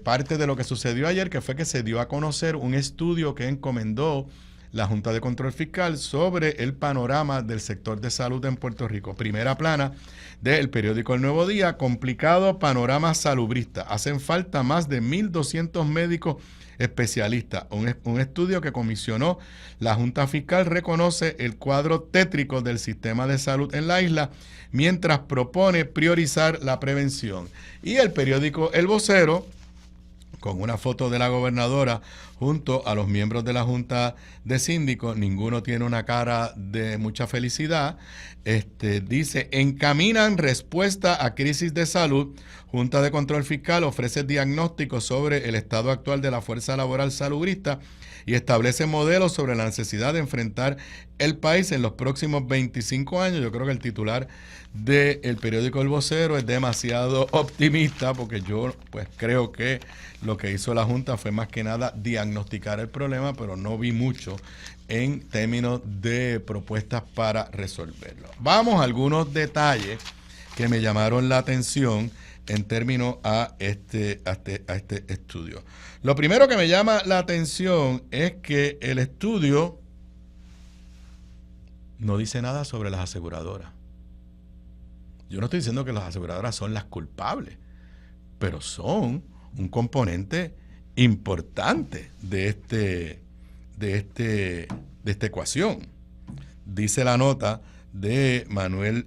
A: parte de lo que sucedió ayer, que fue que se dio a conocer un estudio que encomendó la Junta de Control Fiscal sobre el panorama del sector de salud en Puerto Rico. Primera plana del periódico El Nuevo Día, complicado panorama salubrista. Hacen falta más de 1.200 médicos especialistas. Un estudio que comisionó la Junta Fiscal reconoce el cuadro tétrico del sistema de salud en la isla, mientras propone priorizar la prevención. Y el periódico El Vocero, con una foto de la gobernadora junto a los miembros de la Junta de Síndicos, ninguno tiene una cara de mucha felicidad, dice, encaminan respuesta a crisis de salud. Junta de Control Fiscal ofrece diagnósticos sobre el estado actual de la fuerza laboral salubrista y establece modelos sobre la necesidad de enfrentar el país en los próximos 25 años. Yo creo que el titular del periódico El Vocero es demasiado optimista, porque yo pues creo que lo que hizo la Junta fue más que nada diagnosticar el problema, pero no vi mucho en términos de propuestas para resolverlo. Vamos a algunos detalles que me llamaron la atención en términos a este estudio. Lo primero que me llama la atención es que el estudio no dice nada sobre las aseguradoras. Yo no estoy diciendo que las aseguradoras son las culpables, pero son un componente importante de esta ecuación. Dice la nota de Manuel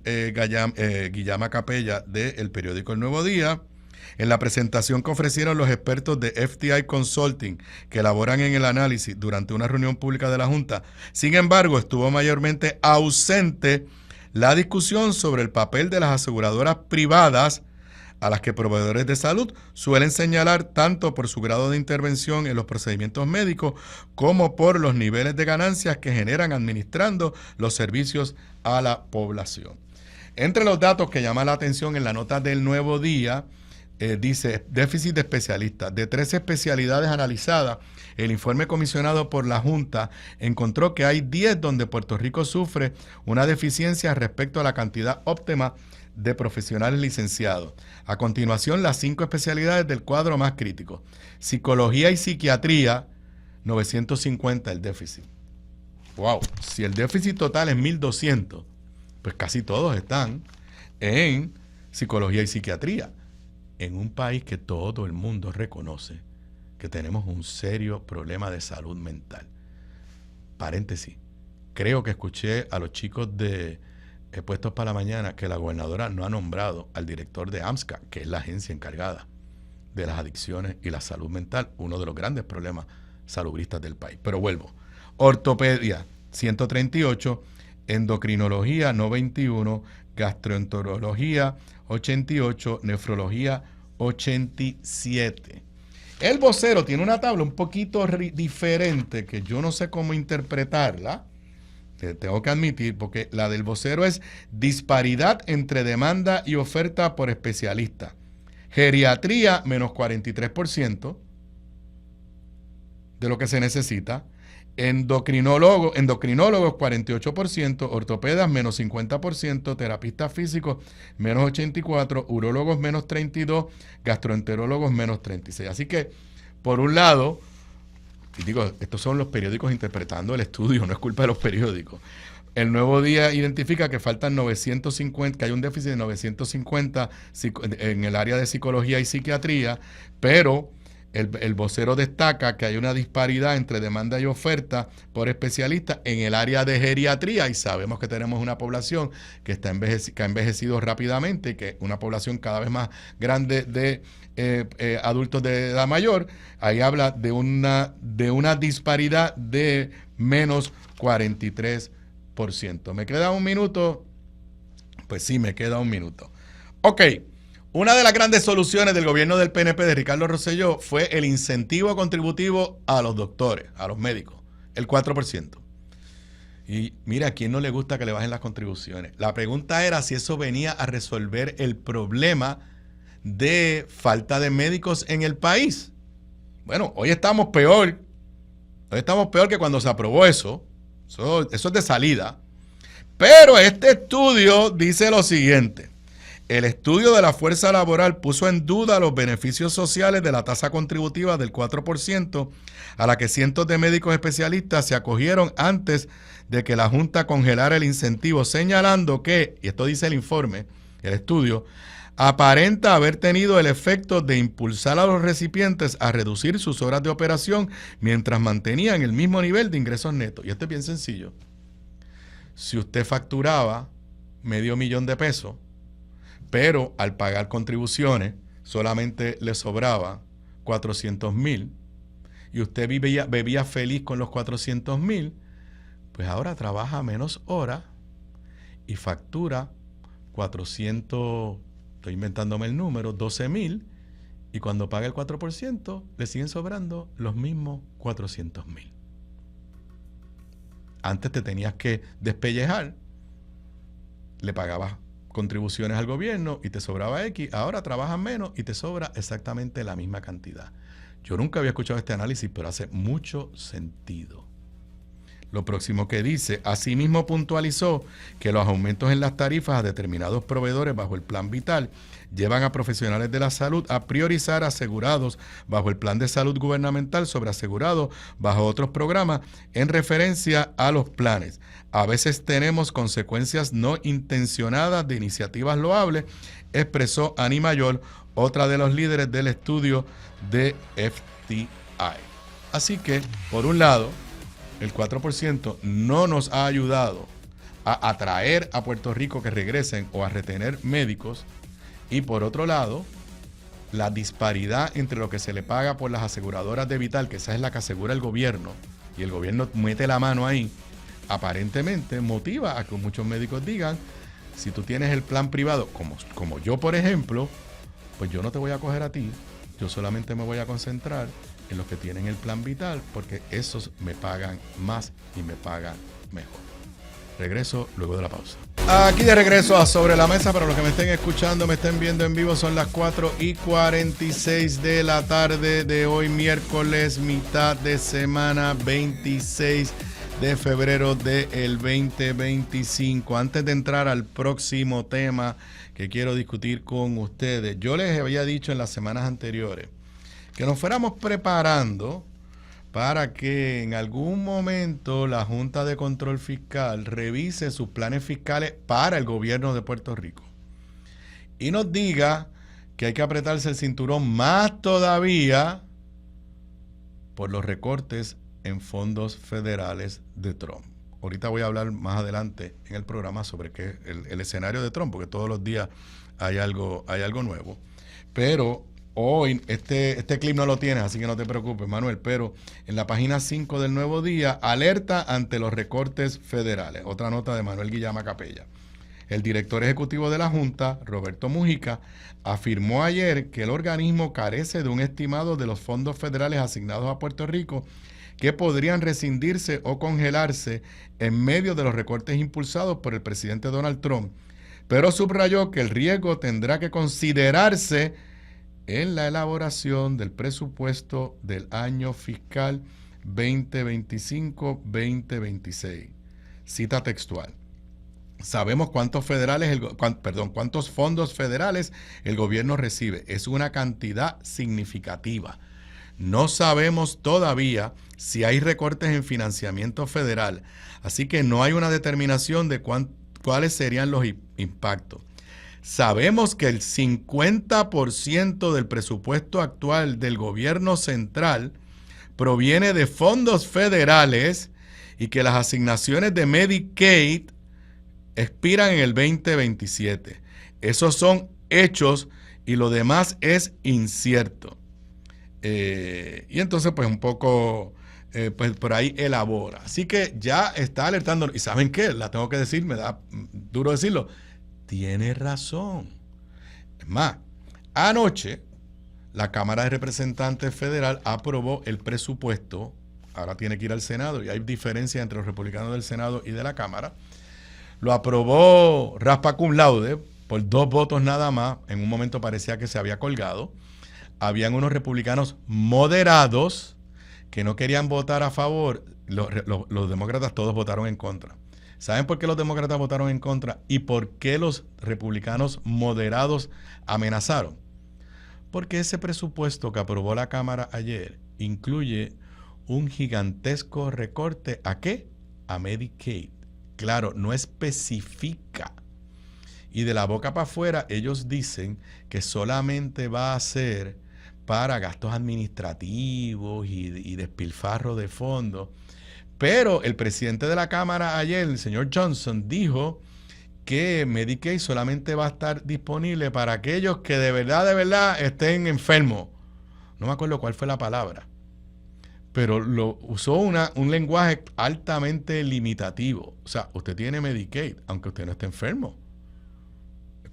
A: Guillama Capella del periódico El Nuevo Día, en la presentación que ofrecieron los expertos de FTI Consulting que elaboran en el análisis durante una reunión pública de la Junta. Sin embargo, estuvo mayormente ausente la discusión sobre el papel de las aseguradoras privadas, a las que proveedores de salud suelen señalar tanto por su grado de intervención en los procedimientos médicos como por los niveles de ganancias que generan administrando los servicios a la población. Entre los datos que llama la atención en la nota del Nuevo Día, dice déficit de especialistas. De 13 especialidades analizadas, el informe comisionado por la Junta encontró que hay 10 donde Puerto Rico sufre una deficiencia respecto a la cantidad óptima de profesionales licenciados. A continuación, las 5 especialidades del cuadro más crítico. Psicología y psiquiatría, 950 el déficit. Wow, si el déficit total es 1.200, pues casi todos están en psicología y psiquiatría. En un país que todo el mundo reconoce que tenemos un serio problema de salud mental. Paréntesis, creo que escuché a los chicos de Puestos para la Mañana que la gobernadora no ha nombrado al director de AMSCA, que es la agencia encargada de las adicciones y la salud mental, uno de los grandes problemas salubristas del país. Pero vuelvo, ortopedia 138, endocrinología 91, gastroenterología 88, nefrología 87. El Vocero tiene una tabla un poquito diferente que yo no sé cómo interpretarla. tengo que admitir, porque la del vocero es disparidad entre demanda y oferta por especialistas. Geriatría, menos 43% de lo que se necesita. Endocrinólogos 48%, ortopedas menos 50%, terapistas físicos menos 84%, urólogos menos 32%, gastroenterólogos menos 36%. Así que, por un lado, y digo, estos son los periódicos interpretando el estudio, no es culpa de los periódicos. El Nuevo Día identifica que faltan 950, que hay un déficit de 950 en el área de psicología y psiquiatría, pero el vocero destaca que hay una disparidad entre demanda y oferta por especialistas en el área de geriatría, y sabemos que tenemos una población que ha envejecido rápidamente y que una población cada vez más grande de adultos de edad mayor. Ahí habla de una disparidad de menos 43%. ¿Me queda un minuto? Pues sí, me queda un minuto. Ok. Una de las grandes soluciones del gobierno del PNP de Ricardo Rosselló fue el incentivo contributivo a los doctores, a los médicos, el 4%. Y mira, ¿a quién no le gusta que le bajen las contribuciones? La pregunta era si eso venía a resolver el problema de falta de médicos en el país. Bueno, hoy estamos peor. Hoy estamos peor que cuando se aprobó eso. Eso es de salida. Pero este estudio dice lo siguiente. El estudio de la fuerza laboral puso en duda los beneficios sociales de la tasa contributiva del 4% a la que cientos de médicos especialistas se acogieron antes de que la Junta congelara el incentivo, señalando que, y esto dice el informe, el estudio, aparenta haber tenido el efecto de impulsar a los recipientes a reducir sus horas de operación mientras mantenían el mismo nivel de ingresos netos. Y esto es bien sencillo. Si usted facturaba $500,000, pero al pagar contribuciones solamente le sobraba $400,000 y usted bebía feliz con los $400,000, pues ahora trabaja menos horas y factura 400, estoy inventándome el número, 12,000, y cuando paga el 4% le siguen sobrando los mismos 400,000. Antes te tenías que despellejar, le pagabas contribuciones al gobierno y te sobraba X, ahora trabajas menos y te sobra exactamente la misma cantidad. Yo nunca había escuchado este análisis, pero hace mucho sentido. Lo próximo que dice, asimismo puntualizó que los aumentos en las tarifas a determinados proveedores bajo el Plan Vital llevan a profesionales de la salud a priorizar asegurados bajo el Plan de Salud Gubernamental sobre asegurados bajo otros programas en referencia a los planes. A veces tenemos consecuencias no intencionadas de iniciativas loables, expresó Ani Mayor, otra de los líderes del estudio de FTI. Así que, por un lado, el 4% no nos ha ayudado a atraer a Puerto Rico que regresen o a retener médicos. Y por otro lado, la disparidad entre lo que se le paga por las aseguradoras de Vital, que esa es la que asegura el gobierno, y el gobierno mete la mano ahí, aparentemente motiva a que muchos médicos digan, si tú tienes el plan privado, como yo por ejemplo, pues yo no te voy a coger a ti, yo solamente me voy a concentrar en los que tienen el plan Vital, porque esos me pagan más y me pagan mejor. Regreso luego de la pausa. Aquí de regreso a Sobre la Mesa. Para los que me estén escuchando, me estén viendo en vivo, son las 4:46 de la tarde de hoy, miércoles, mitad de semana, 26 de febrero del 2025. Antes de entrar al próximo tema que quiero discutir con ustedes, yo les había dicho en las semanas anteriores que nos fuéramos preparando para que en algún momento la Junta de Control Fiscal revise sus planes fiscales para el gobierno de Puerto Rico y nos diga que hay que apretarse el cinturón más todavía por los recortes en fondos federales de Trump. Ahorita voy a hablar más adelante en el programa sobre qué el escenario de Trump, porque todos los días hay algo nuevo. Pero hoy, este clip no lo tienes, así que no te preocupes, Manuel, pero en la página 5 del Nuevo Día, alerta ante los recortes federales. Otra nota de Manuel Guillama Capella. El director ejecutivo de la Junta, Roberto Mujica, afirmó ayer que el organismo carece de un estimado de los fondos federales asignados a Puerto Rico que podrían rescindirse o congelarse en medio de los recortes impulsados por el presidente Donald Trump, pero subrayó que el riesgo tendrá que considerarse en la elaboración del presupuesto del año fiscal 2025-2026. Cita textual. Sabemos cuántos fondos federales el gobierno recibe. Es una cantidad significativa. No sabemos todavía si hay recortes en financiamiento federal, así que no hay una determinación de cuáles serían los impactos. Sabemos que el 50% del presupuesto actual del gobierno central proviene de fondos federales y que las asignaciones de Medicaid expiran en el 2027. Esos son hechos y lo demás es incierto. Y entonces pues un poco pues por ahí elabora. Así que ya está alertando. ¿Y saben qué? La tengo que decir, me da duro decirlo. Tiene razón. Es más, anoche la Cámara de Representantes Federal aprobó el presupuesto. Ahora tiene que ir al Senado y hay diferencia entre los republicanos del Senado y de la Cámara. Lo aprobó raspa cum laude por 2 votos nada más. En un momento parecía que se había colgado. Habían unos republicanos moderados que no querían votar a favor. Los demócratas todos votaron en contra. ¿Saben por qué los demócratas votaron en contra? ¿Y por qué los republicanos moderados amenazaron? Porque ese presupuesto que aprobó la Cámara ayer incluye un gigantesco recorte ¿a qué? A Medicaid. Claro, no especifica. Y de la boca para afuera ellos dicen que solamente va a ser para gastos administrativos y despilfarro de fondos. Pero el presidente de la Cámara ayer, el señor Johnson, dijo que Medicaid solamente va a estar disponible para aquellos que de verdad estén enfermos. No me acuerdo cuál fue la palabra, pero usó un lenguaje altamente limitativo. O sea, usted tiene Medicaid, aunque usted no esté enfermo.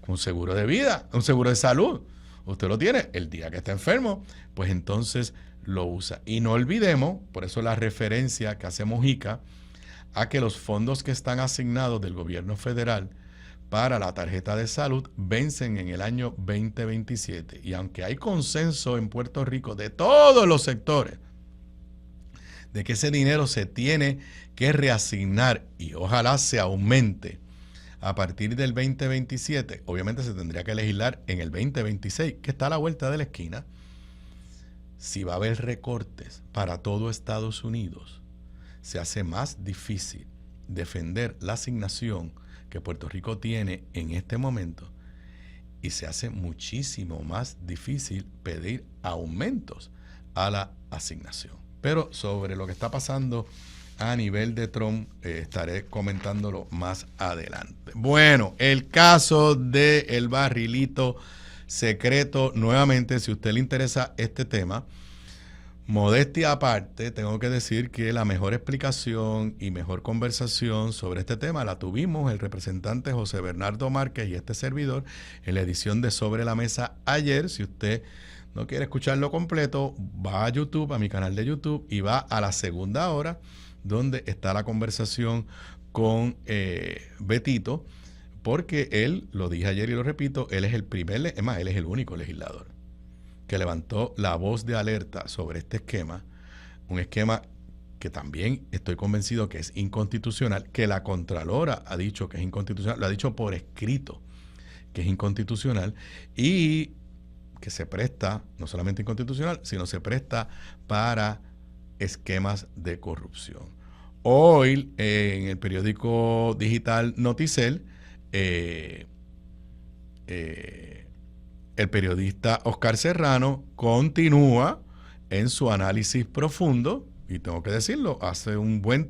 A: Un seguro de vida, un seguro de salud. Usted lo tiene el día que está enfermo, pues entonces lo usa. Y no olvidemos, por eso la referencia que hace Mojica, a que los fondos que están asignados del gobierno federal para la tarjeta de salud vencen en el año 2027. Y aunque hay consenso en Puerto Rico de todos los sectores de que ese dinero se tiene que reasignar y ojalá se aumente a partir del 2027, obviamente se tendría que legislar en el 2026, que está a la vuelta de la esquina. Si va a haber recortes para todo Estados Unidos, se hace más difícil defender la asignación que Puerto Rico tiene en este momento y se hace muchísimo más difícil pedir aumentos a la asignación. Pero sobre lo que está pasando a nivel de Trump, estaré comentándolo más adelante. Bueno, el caso del barrilito secreto, nuevamente, si a usted le interesa este tema, modestia aparte, tengo que decir que la mejor explicación y mejor conversación sobre este tema la tuvimos el representante José Bernardo Márquez y este servidor en la edición de Sobre la Mesa ayer. Si usted no quiere escucharlo completo, va a YouTube, a mi canal de YouTube, y va a la segunda hora, donde está la conversación con Betito, porque él, lo dije ayer y lo repito, él es el él es el único legislador que levantó la voz de alerta sobre este esquema, un esquema que también estoy convencido que es inconstitucional, que la Contralora ha dicho que es inconstitucional, lo ha dicho por escrito que es inconstitucional y que se presta, no solamente inconstitucional, sino se presta para esquemas de corrupción. Hoy, en el periódico digital Noticel, el periodista Oscar Serrano continúa en su análisis profundo, y tengo que decirlo, hace un buen,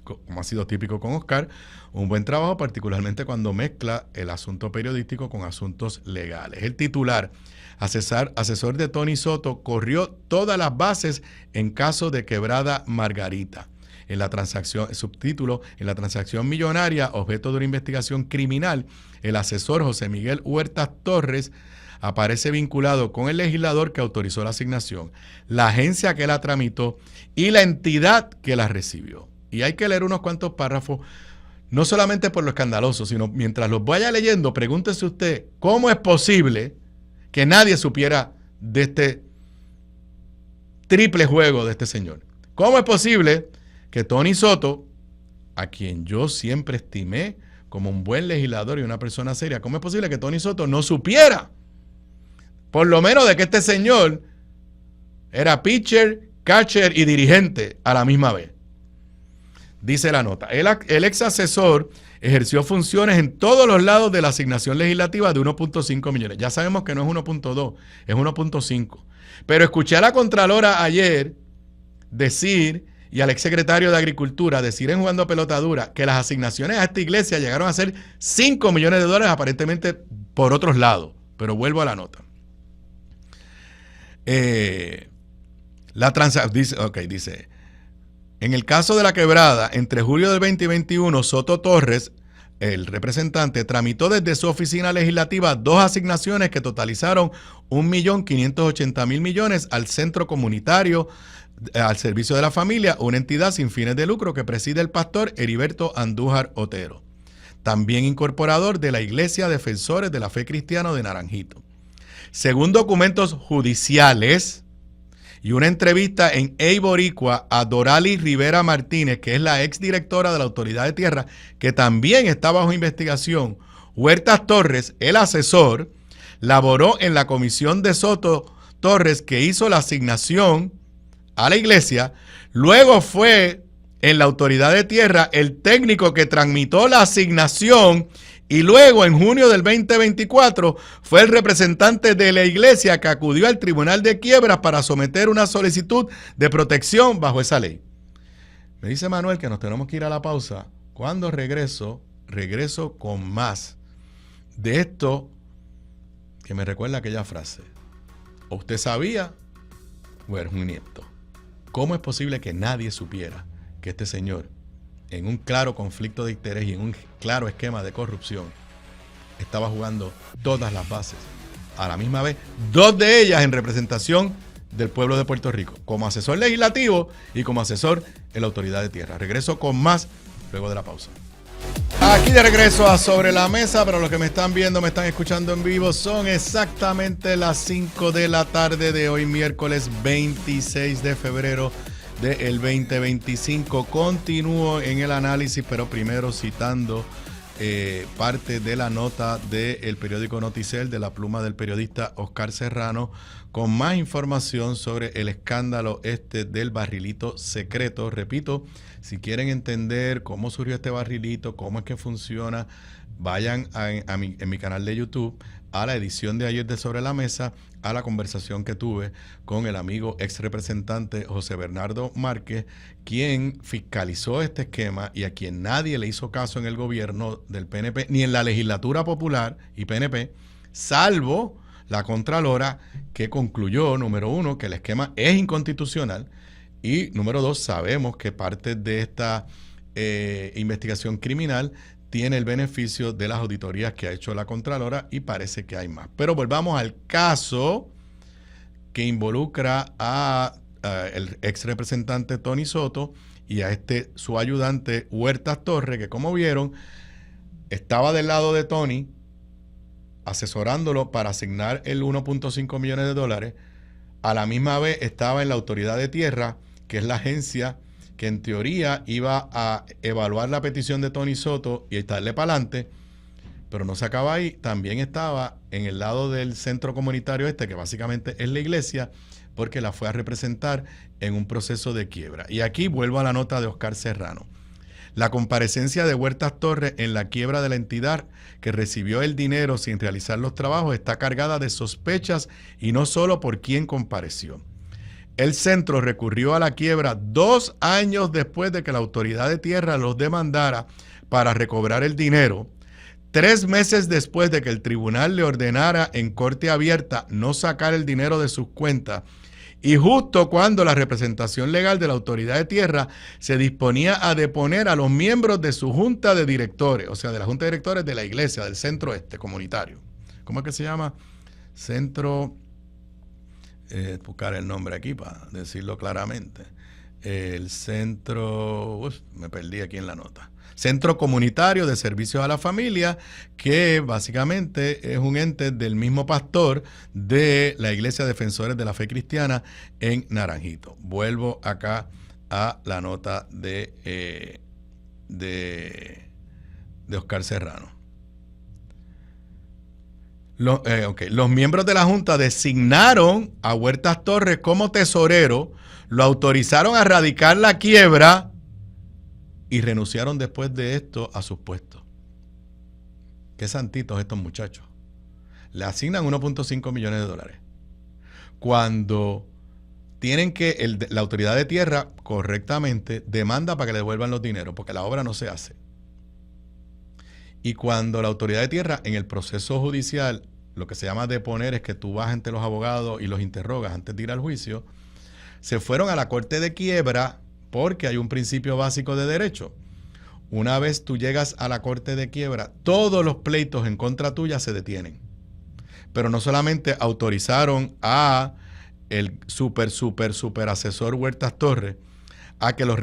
A: como ha sido típico con Oscar, un buen trabajo, particularmente cuando mezcla el asunto periodístico con asuntos legales. El titular: asesor de Tony Soto corrió todas las bases en caso de Quebrada Margarita. En la transacción, subtítulo: en la transacción millonaria, objeto de una investigación criminal, el asesor José Miguel Huertas Torres aparece vinculado con el legislador que autorizó la asignación, la agencia que la tramitó y la entidad que la recibió. Y hay que leer unos cuantos párrafos, no solamente por lo escandaloso, sino mientras los vaya leyendo, pregúntese usted, ¿cómo es posible que nadie supiera de este triple juego de este señor? ¿Cómo es posible que Tony Soto, a quien yo siempre estimé como un buen legislador y una persona seria, cómo es posible que Tony Soto no supiera, por lo menos, de que este señor era pitcher, catcher y dirigente a la misma vez? Dice la nota, el ex asesor ejerció funciones en todos los lados de la asignación legislativa de 1.5 millones. Ya sabemos que no es 1.2, es 1.5. Pero escuché a la Contralora ayer decir, y al exsecretario de Agricultura decir en Jugando Pelota Dura, que las asignaciones a esta iglesia llegaron a ser 5 millones de dólares aparentemente por otros lados. Pero vuelvo a la nota. Dice, en el caso de La Quebrada, entre julio del 2021, Soto Torres, el representante, tramitó desde su oficina legislativa 2 asignaciones que totalizaron 1.580.000 millones al Centro Comunitario al Servicio de la Familia, una entidad sin fines de lucro que preside el pastor Heriberto Andújar Otero, también incorporador de la Iglesia Defensores de la Fe Cristiana de Naranjito. Según documentos judiciales y una entrevista en Boricua a Dorali Rivera Martínez, que es la exdirectora de la Autoridad de Tierra, que también está bajo investigación, Huertas Torres, el asesor, laboró en la comisión de Soto Torres que hizo la asignación a la iglesia, luego fue en la Autoridad de Tierra el técnico que tramitó la asignación y luego en junio del 2024 fue el representante de la iglesia que acudió al Tribunal de Quiebras para someter una solicitud de protección bajo esa ley. Me dice Manuel que nos tenemos que ir a la pausa. Cuando regreso con más de esto que me recuerda aquella frase. ¿O usted sabía o eres un inepto? ¿Cómo es posible que nadie supiera que este señor, en un claro conflicto de interés y en un claro esquema de corrupción, estaba jugando todas las bases a la misma vez, 2 de ellas en representación del pueblo de Puerto Rico, como asesor legislativo y como asesor en la Autoridad de Tierra? Regreso con más luego de la pausa. Aquí de regreso a Sobre la Mesa. Para los que me están viendo, me están escuchando en vivo, son exactamente las 5 de la tarde de hoy, miércoles 26 de febrero del 2025. Continúo en el análisis, pero primero citando parte de la nota del periódico Noticel, de la pluma del periodista Oscar Serrano, con más información sobre el escándalo del barrilito secreto. Repito, si quieren entender cómo surgió este barrilito, cómo es que funciona, vayan en mi canal de YouTube, a la edición de ayer de Sobre la Mesa, a la conversación que tuve con el amigo ex representante José Bernardo Márquez, quien fiscalizó este esquema y a quien nadie le hizo caso en el gobierno del PNP, ni en la legislatura popular y PNP, salvo la Contralora, que concluyó, número 1, que el esquema es inconstitucional, y número 2, sabemos que parte de esta investigación criminal tiene el beneficio de las auditorías que ha hecho la Contralora, y parece que hay más. Pero volvamos al caso que involucra a el ex representante Tony Soto y a su ayudante Huertas Torres, que, como vieron, estaba del lado de Tony asesorándolo para asignar el 1.5 millones de dólares. A la misma vez estaba en la Autoridad de Tierra, que es la agencia que en teoría iba a evaluar la petición de Tony Soto y echarle para adelante, pero no se acaba ahí. También estaba en el lado del centro comunitario que básicamente es la iglesia, porque la fue a representar en un proceso de quiebra. Y aquí vuelvo a la nota de Oscar Serrano. La comparecencia de Huertas Torres en la quiebra de la entidad que recibió el dinero sin realizar los trabajos está cargada de sospechas, y no solo por quién compareció. El centro recurrió a la quiebra 2 años después de que la Autoridad de Tierra los demandara para recobrar el dinero, 3 meses después de que el tribunal le ordenara en corte abierta no sacar el dinero de sus cuentas, y justo cuando la representación legal de la Autoridad de Tierra se disponía a deponer a los miembros de su junta de directores, o sea, de la junta de directores de la iglesia del centro comunitario. ¿Cómo es que se llama? Centro, buscar el nombre aquí para decirlo claramente. El centro, me perdí aquí en la nota. Centro Comunitario de Servicios a la Familia, que básicamente es un ente del mismo pastor de la Iglesia Defensores de la Fe Cristiana en Naranjito. Vuelvo acá a la nota de Oscar Serrano. Los miembros de la Junta designaron a Huertas Torres como tesorero, lo autorizaron a radicar la quiebra y renunciaron después de esto a sus puestos. Qué santitos estos muchachos. Le asignan 1.5 millones de dólares. Cuando tienen que, la autoridad de tierra correctamente demanda para que le devuelvan los dineros, porque la obra no se hace. Y cuando la autoridad de tierra en el proceso judicial, lo que se llama deponer es que tú vas ante los abogados y los interrogas antes de ir al juicio, se fueron a la corte de quiebra porque hay un principio básico de derecho. Una vez tú llegas a la corte de quiebra, todos los pleitos en contra tuya se detienen. Pero no solamente autorizaron a el super asesor Huertas Torres a que lo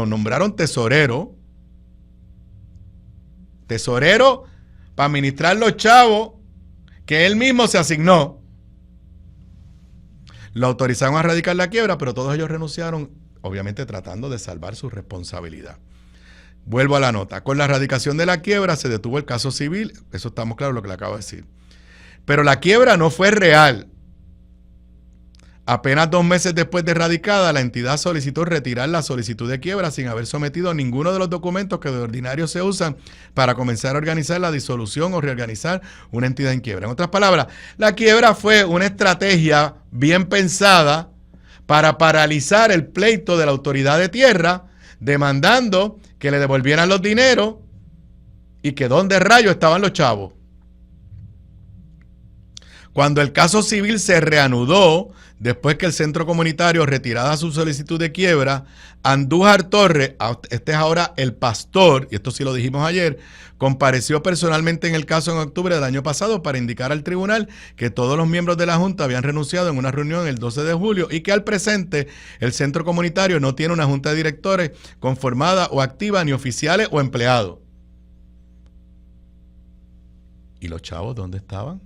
A: nombraron tesorero para administrar los chavos que él mismo se asignó. Lo autorizaron a radicar la quiebra, pero todos ellos renunciaron, obviamente tratando de salvar su responsabilidad. Vuelvo a la nota. Con la radicación de la quiebra se detuvo el caso civil, eso estamos claros lo que le acabo de decir. Pero la quiebra no fue real. Apenas 2 meses después de radicada, la entidad solicitó retirar la solicitud de quiebra sin haber sometido ninguno de los documentos que de ordinario se usan para comenzar a organizar la disolución o reorganizar una entidad en quiebra. En otras palabras, la quiebra fue una estrategia bien pensada para paralizar el pleito de la autoridad de tierra, demandando que le devolvieran los dineros y que dónde rayos estaban los chavos. Cuando el caso civil se reanudó, después que el centro comunitario retirara su solicitud de quiebra, Andújar Torres, este es ahora el pastor, y esto sí lo dijimos ayer, compareció personalmente en el caso en octubre del año pasado para indicar al tribunal que todos los miembros de la Junta habían renunciado en una reunión el 12 de julio y que al presente el centro comunitario no tiene una junta de directores conformada o activa, ni oficiales o empleados. ¿Y los chavos dónde estaban?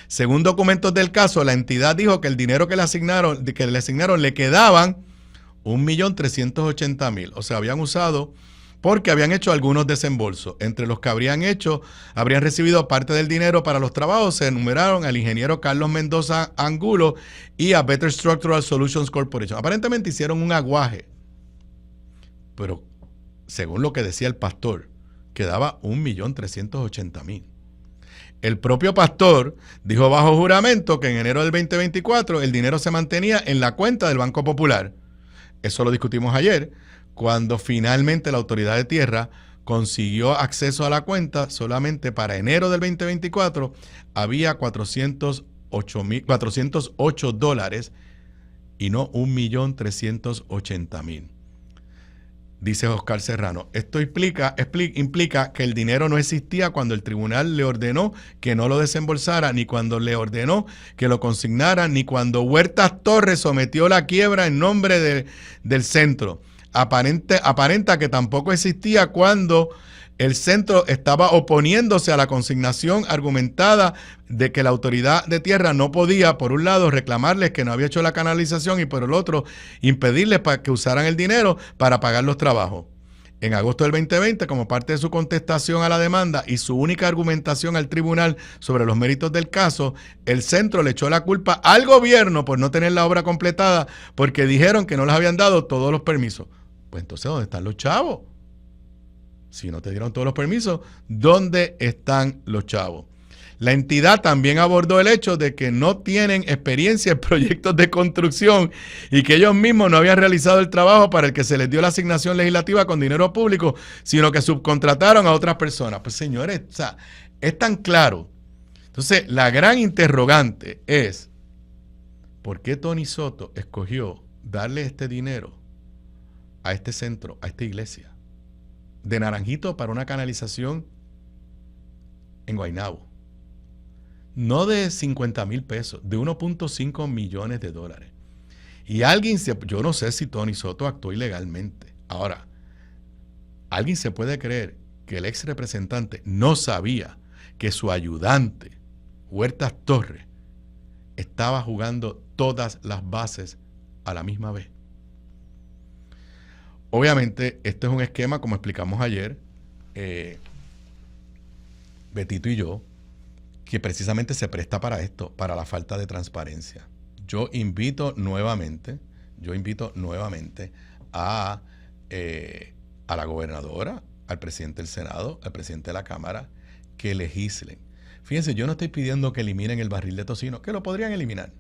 A: Según documentos del caso, la entidad dijo que el dinero que le asignaron le quedaban 1.380.000. O sea, habían usado porque habían hecho algunos desembolsos. Entre los que habrían recibido parte del dinero para los trabajos, se enumeraron al ingeniero Carlos Mendoza Angulo y a Better Structural Solutions Corporation. Aparentemente hicieron un aguaje, pero según lo que decía el pastor, quedaba 1.380.000. El propio pastor dijo bajo juramento que en enero del 2024 el dinero se mantenía en la cuenta del Banco Popular. Eso lo discutimos ayer, cuando finalmente la autoridad de tierra consiguió acceso a la cuenta. Solamente para enero del 2024 había $408 y no 1.380.000. Dice Oscar Serrano, esto implica que el dinero no existía cuando el tribunal le ordenó que no lo desembolsara, ni cuando le ordenó que lo consignara, ni cuando Huertas Torres sometió la quiebra en nombre del centro. Aparenta que tampoco existía cuando el centro estaba oponiéndose a la consignación argumentada de que la autoridad de tierra no podía, por un lado, reclamarles que no había hecho la canalización y por el otro, impedirles para que usaran el dinero para pagar los trabajos. En agosto del 2020, como parte de su contestación a la demanda y su única argumentación al tribunal sobre los méritos del caso, el centro le echó la culpa al gobierno por no tener la obra completada porque dijeron que no les habían dado todos los permisos. Pues entonces, ¿dónde están los chavos? Si no te dieron todos los permisos, ¿dónde están los chavos? La entidad también abordó el hecho de que no tienen experiencia en proyectos de construcción y que ellos mismos no habían realizado el trabajo para el que se les dio la asignación legislativa con dinero público, sino que subcontrataron a otras personas. Pues señores, o sea, es tan claro. Entonces, la gran interrogante es, ¿por qué Tony Soto escogió darle este dinero a este centro, a esta iglesia de Naranjito para una canalización en Guaynabo? no de 50,000 pesos, de 1.5 millones de dólares. Y yo no sé si Tony Soto actuó ilegalmente. Ahora, ¿alguien se puede creer que el ex representante no sabía que su ayudante, Huertas Torres, estaba jugando todas las bases a la misma vez? Obviamente, esto es un esquema, como explicamos ayer, Betito y yo, que precisamente se presta para esto, para la falta de transparencia. Yo invito nuevamente a la gobernadora, al presidente del Senado, al presidente de la Cámara, que legislen. Fíjense, yo no estoy pidiendo que eliminen el barril de tocino, que lo podrían eliminar.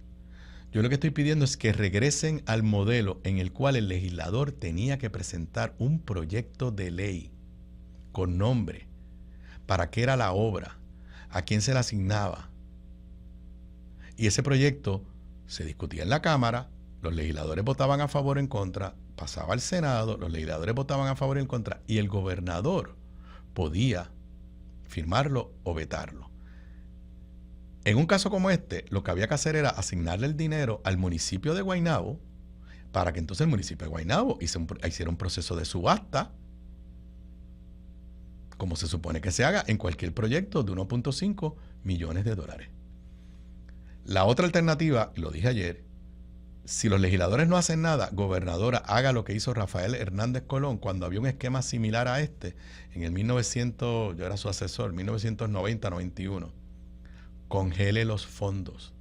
A: Yo lo que estoy pidiendo es que regresen al modelo en el cual el legislador tenía que presentar un proyecto de ley con nombre, para qué era la obra, a quién se la asignaba. Y ese proyecto se discutía en la Cámara, los legisladores votaban a favor o en contra, pasaba al Senado, los legisladores votaban a favor o en contra, y el gobernador podía firmarlo o vetarlo. En un caso como este, lo que había que hacer era asignarle el dinero al municipio de Guaynabo para que entonces el municipio de Guaynabo hiciera un proceso de subasta, como se supone que se haga en cualquier proyecto de 1.5 millones de dólares. La otra alternativa, lo dije ayer, si los legisladores no hacen nada, gobernadora, haga lo que hizo Rafael Hernández Colón cuando había un esquema similar a este, en el 1900, yo era su asesor, 1990-91. Congele los fondos.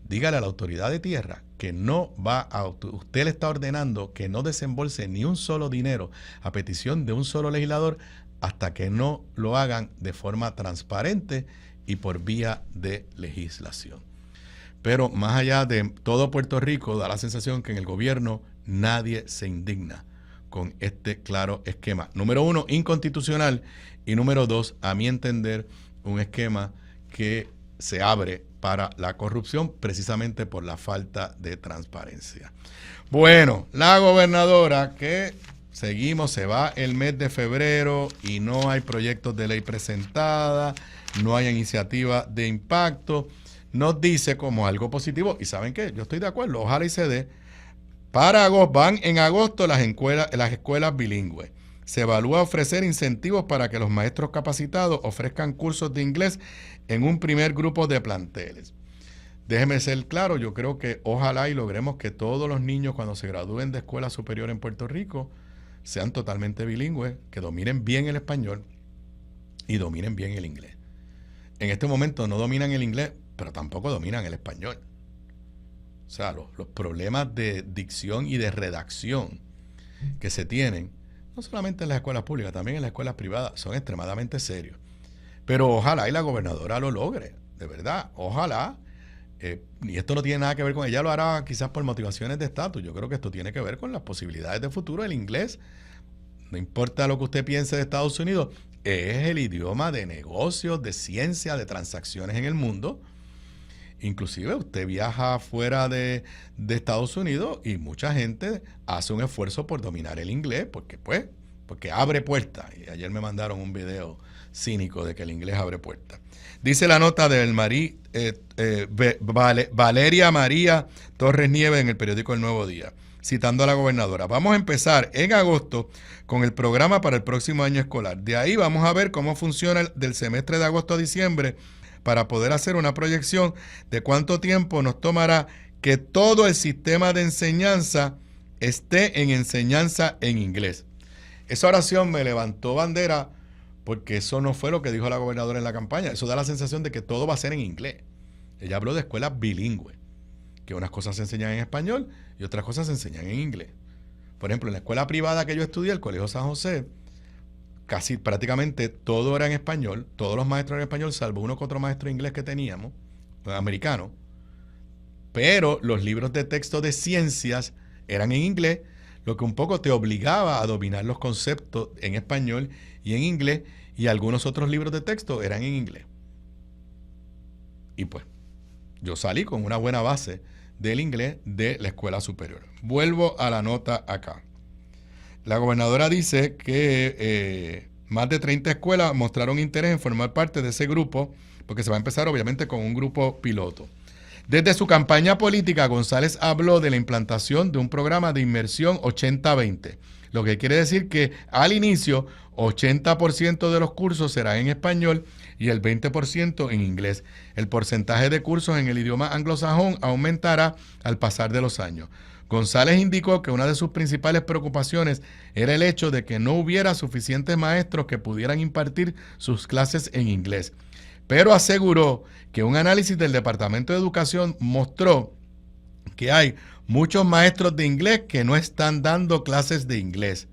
A: Dígale a la autoridad de tierra que usted le está ordenando que no desembolse ni un solo dinero a petición de un solo legislador hasta que no lo hagan de forma transparente y por vía de legislación. Pero más allá de todo Puerto Rico, da la sensación que en el gobierno nadie se indigna con este claro esquema. Número 1, inconstitucional. Y número 2, a mi entender, un esquema que se abre para la corrupción precisamente por la falta de transparencia. Bueno, la gobernadora que seguimos, se va el mes de febrero y no hay proyectos de ley presentada, no hay iniciativa de impacto, nos dice como algo positivo, y ¿saben qué? Yo estoy de acuerdo, ojalá y se dé. Van en agosto las escuelas bilingües. Se evalúa ofrecer incentivos para que los maestros capacitados ofrezcan cursos de inglés en un primer grupo de planteles. Déjeme ser claro, yo creo que ojalá y logremos que todos los niños cuando se gradúen de escuela superior en Puerto Rico sean totalmente bilingües, que dominen bien el español y dominen bien el inglés. En este momento no dominan el inglés, pero tampoco dominan el español. O sea, los problemas de dicción y de redacción que se tienen, no solamente en las escuelas públicas, también en las escuelas privadas, son extremadamente serios. Pero ojalá y la gobernadora lo logre, de verdad, ojalá. Y esto no tiene nada que ver con ella, lo hará quizás por motivaciones de estatus. Yo creo que esto tiene que ver con las posibilidades de futuro. El inglés, no importa lo que usted piense de Estados Unidos, es el idioma de negocios, de ciencia, de transacciones en el mundo. Inclusive usted viaja fuera de Estados Unidos y mucha gente hace un esfuerzo por dominar el inglés porque abre puertas. Y ayer me mandaron un video cínico de que el inglés abre puertas. Dice la nota del Valeria María Torres Nieves en el periódico El Nuevo Día, citando a la gobernadora. Vamos a empezar en agosto con el programa para el próximo año escolar. De ahí vamos a ver cómo funciona del semestre de agosto a diciembre para poder hacer una proyección de cuánto tiempo nos tomará que todo el sistema de enseñanza esté en enseñanza en inglés. Esa oración me levantó bandera porque eso no fue lo que dijo la gobernadora en la campaña. Eso da la sensación de que todo va a ser en inglés. Ella habló de escuelas bilingües, que unas cosas se enseñan en español y otras cosas se enseñan en inglés. Por ejemplo, en la escuela privada que yo estudié, el Colegio San José, casi prácticamente todo era en español, todos los maestros eran en español, salvo uno que otro maestro de inglés que teníamos, americano, pero los libros de texto de ciencias eran en inglés, lo que un poco te obligaba a dominar los conceptos en español y en inglés, y algunos otros libros de texto eran en inglés. Y pues, yo salí con una buena base del inglés de la escuela superior. Vuelvo a la nota acá. La gobernadora dice que más de 30 escuelas mostraron interés en formar parte de ese grupo porque se va a empezar obviamente con un grupo piloto. Desde su campaña política, González habló de la implantación de un programa de inmersión 80-20, lo que quiere decir que al inicio 80% de los cursos serán en español y el 20% en inglés. El porcentaje de cursos en el idioma anglosajón aumentará al pasar de los años. González indicó que una de sus principales preocupaciones era el hecho de que no hubiera suficientes maestros que pudieran impartir sus clases en inglés, pero aseguró que un análisis del Departamento de Educación mostró que hay muchos maestros de inglés que no están dando clases de inglés.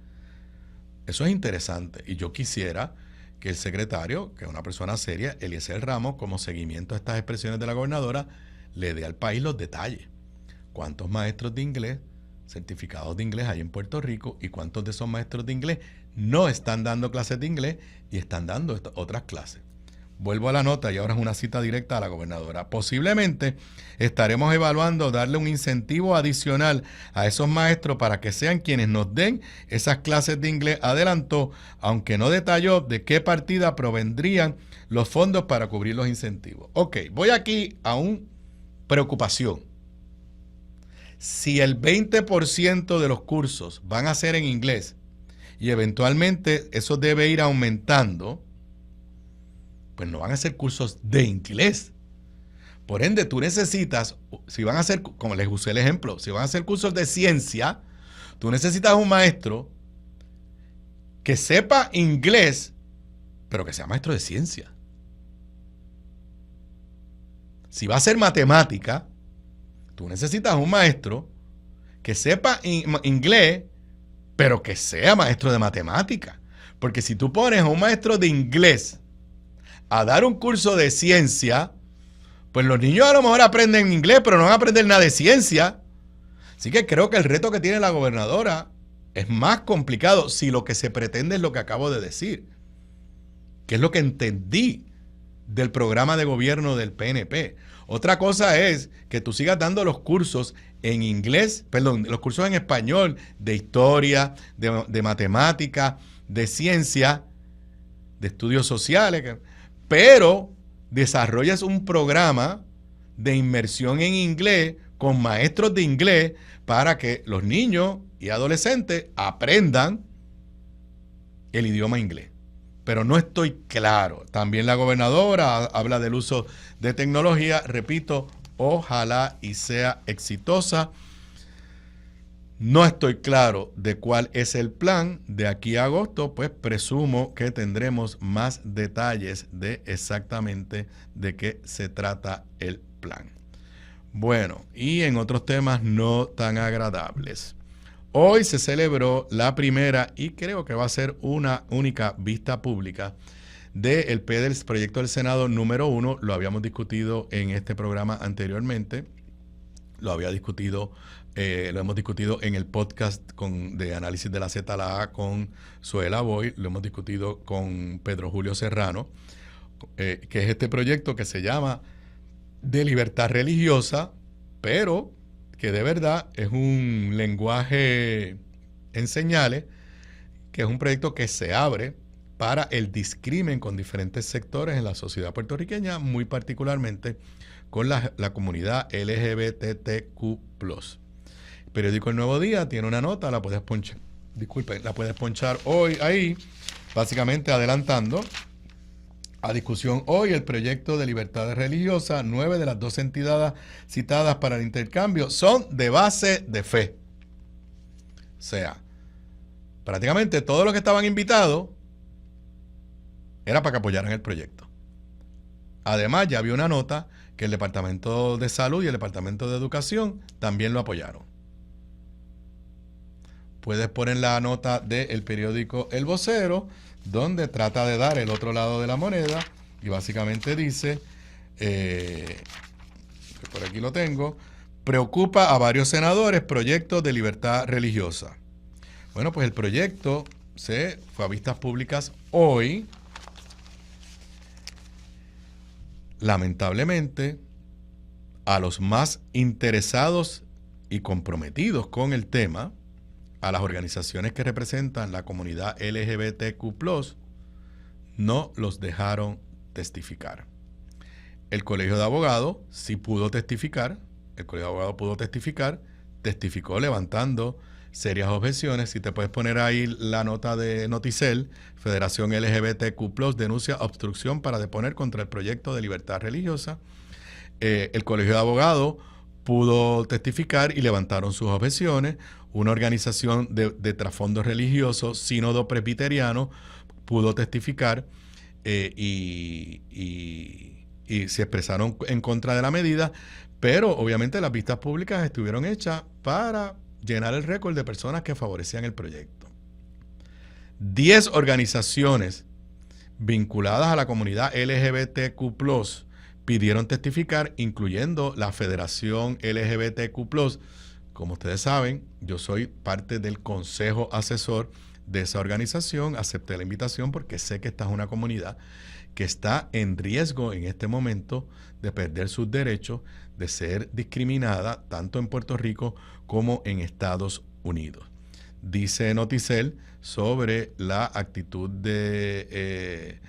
A: Eso es interesante y yo quisiera que el secretario, que es una persona seria, Eliezer Ramos, como seguimiento a estas expresiones de la gobernadora, le dé al país los detalles. ¿Cuántos maestros de inglés, certificados de inglés hay en Puerto Rico y cuántos de esos maestros de inglés no están dando clases de inglés y están dando otras clases? Vuelvo a la nota y ahora es una cita directa a la gobernadora. Posiblemente estaremos evaluando darle un incentivo adicional a esos maestros para que sean quienes nos den esas clases de inglés, adelantó, aunque no detalló de qué partida provendrían los fondos para cubrir los incentivos. Ok, voy aquí a una preocupación. Si el 20% de los cursos van a ser en inglés y eventualmente eso debe ir aumentando, pues no van a ser cursos de inglés. Por ende, tú necesitas, si van a ser, como les usé el ejemplo, si van a ser cursos de ciencia, tú necesitas un maestro que sepa inglés, pero que sea maestro de ciencia. Si va a ser matemática, tú necesitas un maestro que sepa inglés, pero que sea maestro de matemática. Porque si tú pones a un maestro de inglés a dar un curso de ciencia, pues los niños a lo mejor aprenden inglés, pero no van a aprender nada de ciencia. Así que creo que el reto que tiene la gobernadora es más complicado si lo que se pretende es lo que acabo de decir, que es lo que entendí del programa de gobierno del PNP. Otra cosa es que tú sigas dando los cursos en inglés, perdón, los cursos en español de historia, de matemática, de ciencia, de estudios sociales, pero desarrollas un programa de inmersión en inglés con maestros de inglés para que los niños y adolescentes aprendan el idioma inglés. Pero no estoy claro. También la gobernadora habla del uso de tecnología. Repito, ojalá y sea exitosa. No estoy claro de cuál es el plan. De aquí a agosto, pues presumo que tendremos más detalles de exactamente de qué se trata el plan. Bueno, y en otros temas no tan agradables. Hoy se celebró la primera y creo que va a ser una única vista pública del PEDELS, Proyecto del Senado número 1. Lo habíamos discutido en este programa anteriormente. Lo hemos discutido en el podcast de análisis de la Z a la A con Zoela Boy. Lo hemos discutido con Pedro Julio Serrano, que es este proyecto que se llama de libertad religiosa, pero que de verdad es un lenguaje en señales, que es un proyecto que se abre para el discrimen con diferentes sectores en la sociedad puertorriqueña, muy particularmente con la comunidad LGBTQ+. El periódico El Nuevo Día tiene una nota, la puedes ponchar hoy ahí, básicamente adelantando a discusión hoy el proyecto de libertad religiosa. 9 de las 12 entidades citadas para el intercambio son de base de fe. O sea, prácticamente todos los que estaban invitados era para que apoyaran el proyecto. Además, ya había una nota que el Departamento de Salud y el Departamento de Educación también lo apoyaron. Puedes poner la nota del periódico El Vocero, donde trata de dar el otro lado de la moneda y básicamente dice, por aquí lo tengo, preocupa a varios senadores proyecto de libertad religiosa. Bueno, pues el proyecto se fue a vistas públicas hoy. Lamentablemente, a los más interesados y comprometidos con el tema, a las organizaciones que representan la comunidad LGBTQ+, no los dejaron testificar. El Colegio de Abogados sí pudo testificar, testificó levantando serias objeciones. Si te puedes poner ahí la nota de Noticel, Federación LGBTQ+, denuncia obstrucción para deponer contra el proyecto de libertad religiosa. El Colegio de Abogados pudo testificar y levantaron sus objeciones. Una organización de trasfondo religioso, Sínodo Presbiteriano, pudo testificar y se expresaron en contra de la medida, pero obviamente las vistas públicas estuvieron hechas para llenar el récord de personas que favorecían el proyecto. 10 organizaciones vinculadas a la comunidad LGBTQ+, pidieron testificar, incluyendo la Federación LGBTQ+. Como ustedes saben, yo soy parte del consejo asesor de esa organización. Acepté la invitación porque sé que esta es una comunidad que está en riesgo en este momento de perder sus derechos, de ser discriminada tanto en Puerto Rico como en Estados Unidos. Dice Noticel sobre la actitud de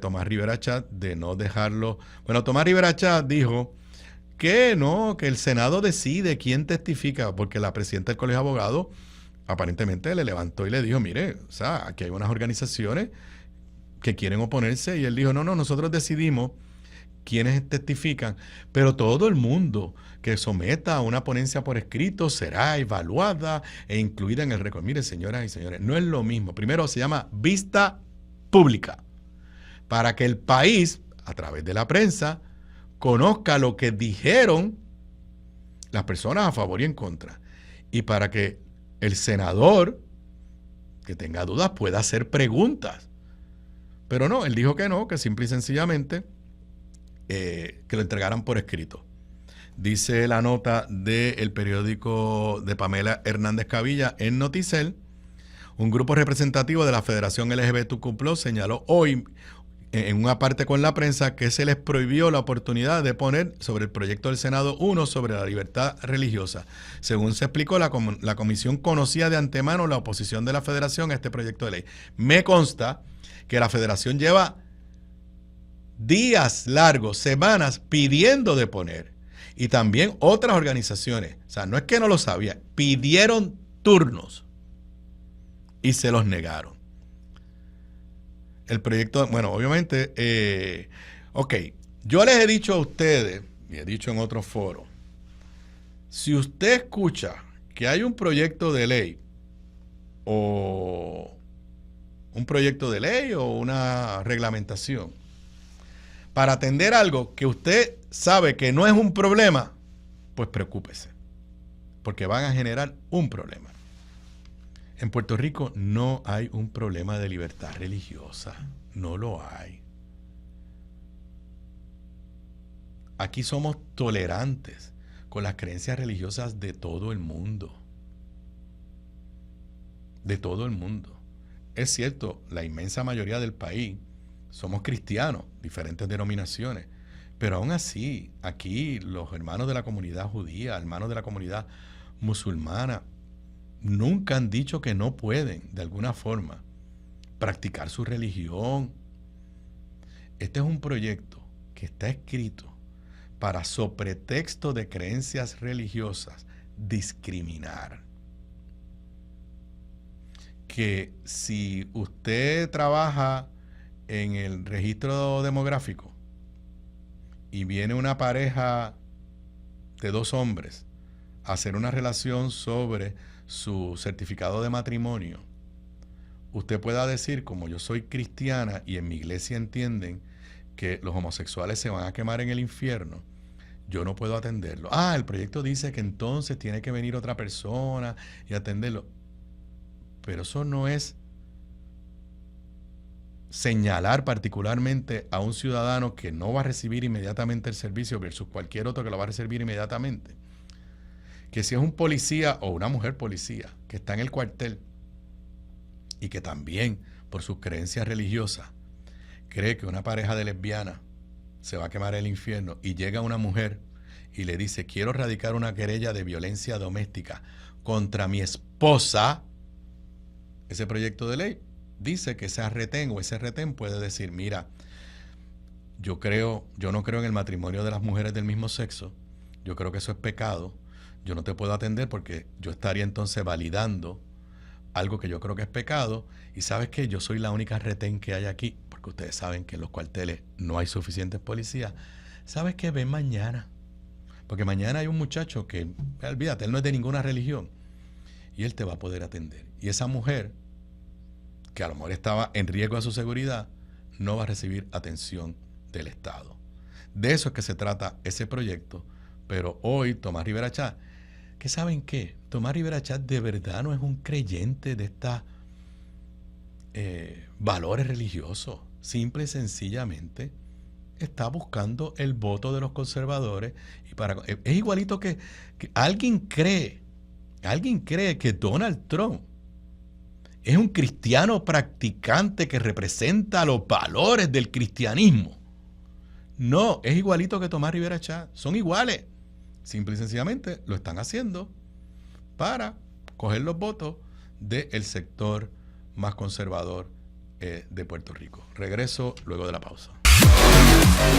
A: Tomás Rivera Chat de no dejarlo. Bueno, Tomás Rivera Chat dijo que no, que el Senado decide quién testifica, porque la presidenta del Colegio de Abogados aparentemente le levantó y le dijo, mire, o sea, aquí hay unas organizaciones que quieren oponerse, y él dijo, no, nosotros decidimos quiénes testifican, pero todo el mundo que someta a una ponencia por escrito será evaluada e incluida en el récord. Mire, señoras y señores, no es lo mismo. Primero se llama vista pública, para que el país, a través de la prensa, conozca lo que dijeron las personas a favor y en contra, y para que el senador que tenga dudas pueda hacer preguntas. Pero no, él dijo que no, que simple y sencillamente que lo entregaran por escrito. Dice la nota del periódico de Pamela Hernández Cavilla en Noticel, un grupo representativo de la Federación LGBTQ+ señaló hoy en una parte con la prensa que se les prohibió la oportunidad de poner sobre el proyecto del Senado 1 sobre la libertad religiosa. Según se explicó, la comisión conocía de antemano la oposición de la Federación a este proyecto de ley. Me consta que la Federación lleva días largos, semanas pidiendo de poner. Y también otras organizaciones, o sea, no es que no lo sabían, pidieron turnos y se los negaron. El proyecto, bueno, obviamente, yo les he dicho a ustedes, y he dicho en otros foros, si usted escucha que hay un proyecto de ley o una reglamentación para atender algo que usted sabe que no es un problema, pues preocúpese, porque van a generar un problema. En Puerto Rico no hay un problema de libertad religiosa, no lo hay. Aquí somos tolerantes con las creencias religiosas de todo el mundo. De todo el mundo. Es cierto, la inmensa mayoría del país somos cristianos, diferentes denominaciones, pero aún así, aquí los hermanos de la comunidad judía, hermanos de la comunidad musulmana, nunca han dicho que no pueden, de alguna forma, practicar su religión. Este es un proyecto que está escrito para, sobre pretexto de creencias religiosas, discriminar. Que si usted trabaja en el registro demográfico y viene una pareja de 2 hombres a hacer una relación sobre su certificado de matrimonio, usted pueda decir, como yo soy cristiana y en mi iglesia entienden que los homosexuales se van a quemar en el infierno, yo no puedo atenderlo. El proyecto dice que entonces tiene que venir otra persona y atenderlo. Pero eso no es señalar particularmente a un ciudadano que no va a recibir inmediatamente el servicio versus cualquier otro que lo va a recibir inmediatamente. Que si es un policía o una mujer policía que está en el cuartel y que también por sus creencias religiosas cree que una pareja de lesbianas se va a quemar en el infierno, y llega una mujer y le dice, quiero radicar una querella de violencia doméstica contra mi esposa, ese proyecto de ley dice que ese retén puede decir, mira, yo no creo en el matrimonio de las mujeres del mismo sexo. Yo creo que eso es pecado. Yo no te puedo atender porque yo estaría entonces validando algo que yo creo que es pecado. Y ¿sabes qué? Yo soy la única retén que hay aquí, porque ustedes saben que en los cuarteles no hay suficientes policías. ¿Sabes qué? Ven mañana. Porque mañana hay un muchacho que, olvídate, él no es de ninguna religión. Y él te va a poder atender. Y esa mujer, que a lo mejor estaba en riesgo de su seguridad, no va a recibir atención del Estado. De eso es que se trata ese proyecto. Pero hoy Tomás Rivera Chatz, ¿qué saben qué? Tomás Rivera Chatz de verdad no es un creyente de estos valores religiosos. Simple y sencillamente está buscando el voto de los conservadores. Es igualito que alguien cree que Donald Trump es un cristiano practicante que representa los valores del cristianismo. No, es igualito que Tomás Rivera Chatz. Son iguales. Simple y sencillamente lo están haciendo para coger los votos del sector más conservador de Puerto Rico. Regreso luego de la pausa.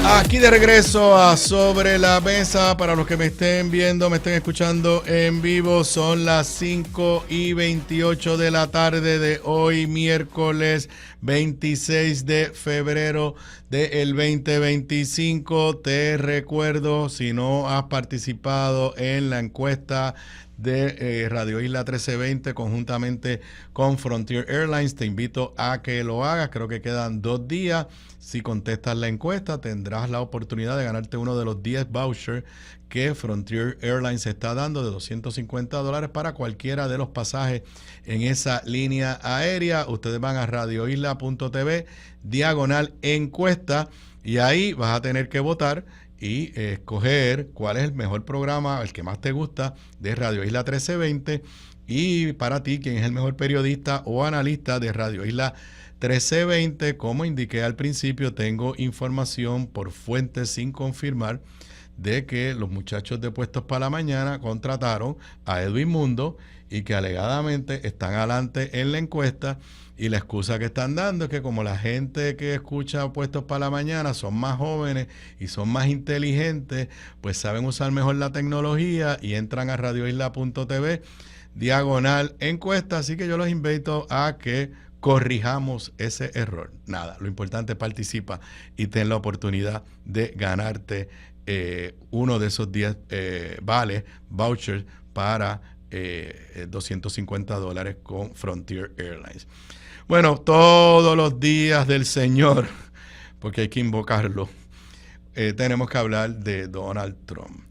A: Aquí de regreso a Sobre la Mesa. Para los que me estén viendo, me estén escuchando en vivo, son las 5:28 de la tarde de hoy, miércoles 26 de febrero del 2025. Te recuerdo, si no has participado en la encuesta de Radio Isla 1320 conjuntamente con Frontier Airlines, te invito a que lo hagas. Creo que quedan 2 días. Si contestas la encuesta, tendrás la oportunidad de ganarte uno de los 10 vouchers que Frontier Airlines está dando de $250 para cualquiera de los pasajes en esa línea aérea. Ustedes van a radioisla.tv/encuesta y ahí vas a tener que votar y escoger cuál es el mejor programa, el que más te gusta de Radio Isla 1320, y para ti, quién es el mejor periodista o analista de Radio Isla 1320. Como indiqué al principio, tengo información por fuentes sin confirmar de que los muchachos de Puestos para la Mañana contrataron a Edwin Mundo y que alegadamente están adelante en la encuesta. Y la excusa que están dando es que como la gente que escucha Puestos para la Mañana son más jóvenes y son más inteligentes, pues saben usar mejor la tecnología y entran a radioisla.tv/encuesta. Así que yo los invito a que corrijamos ese error. Nada, lo importante es participa y ten la oportunidad de ganarte uno de esos 10 vouchers para $250 con Frontier Airlines. Bueno, todos los días del Señor, porque hay que invocarlo, tenemos que hablar de Donald Trump.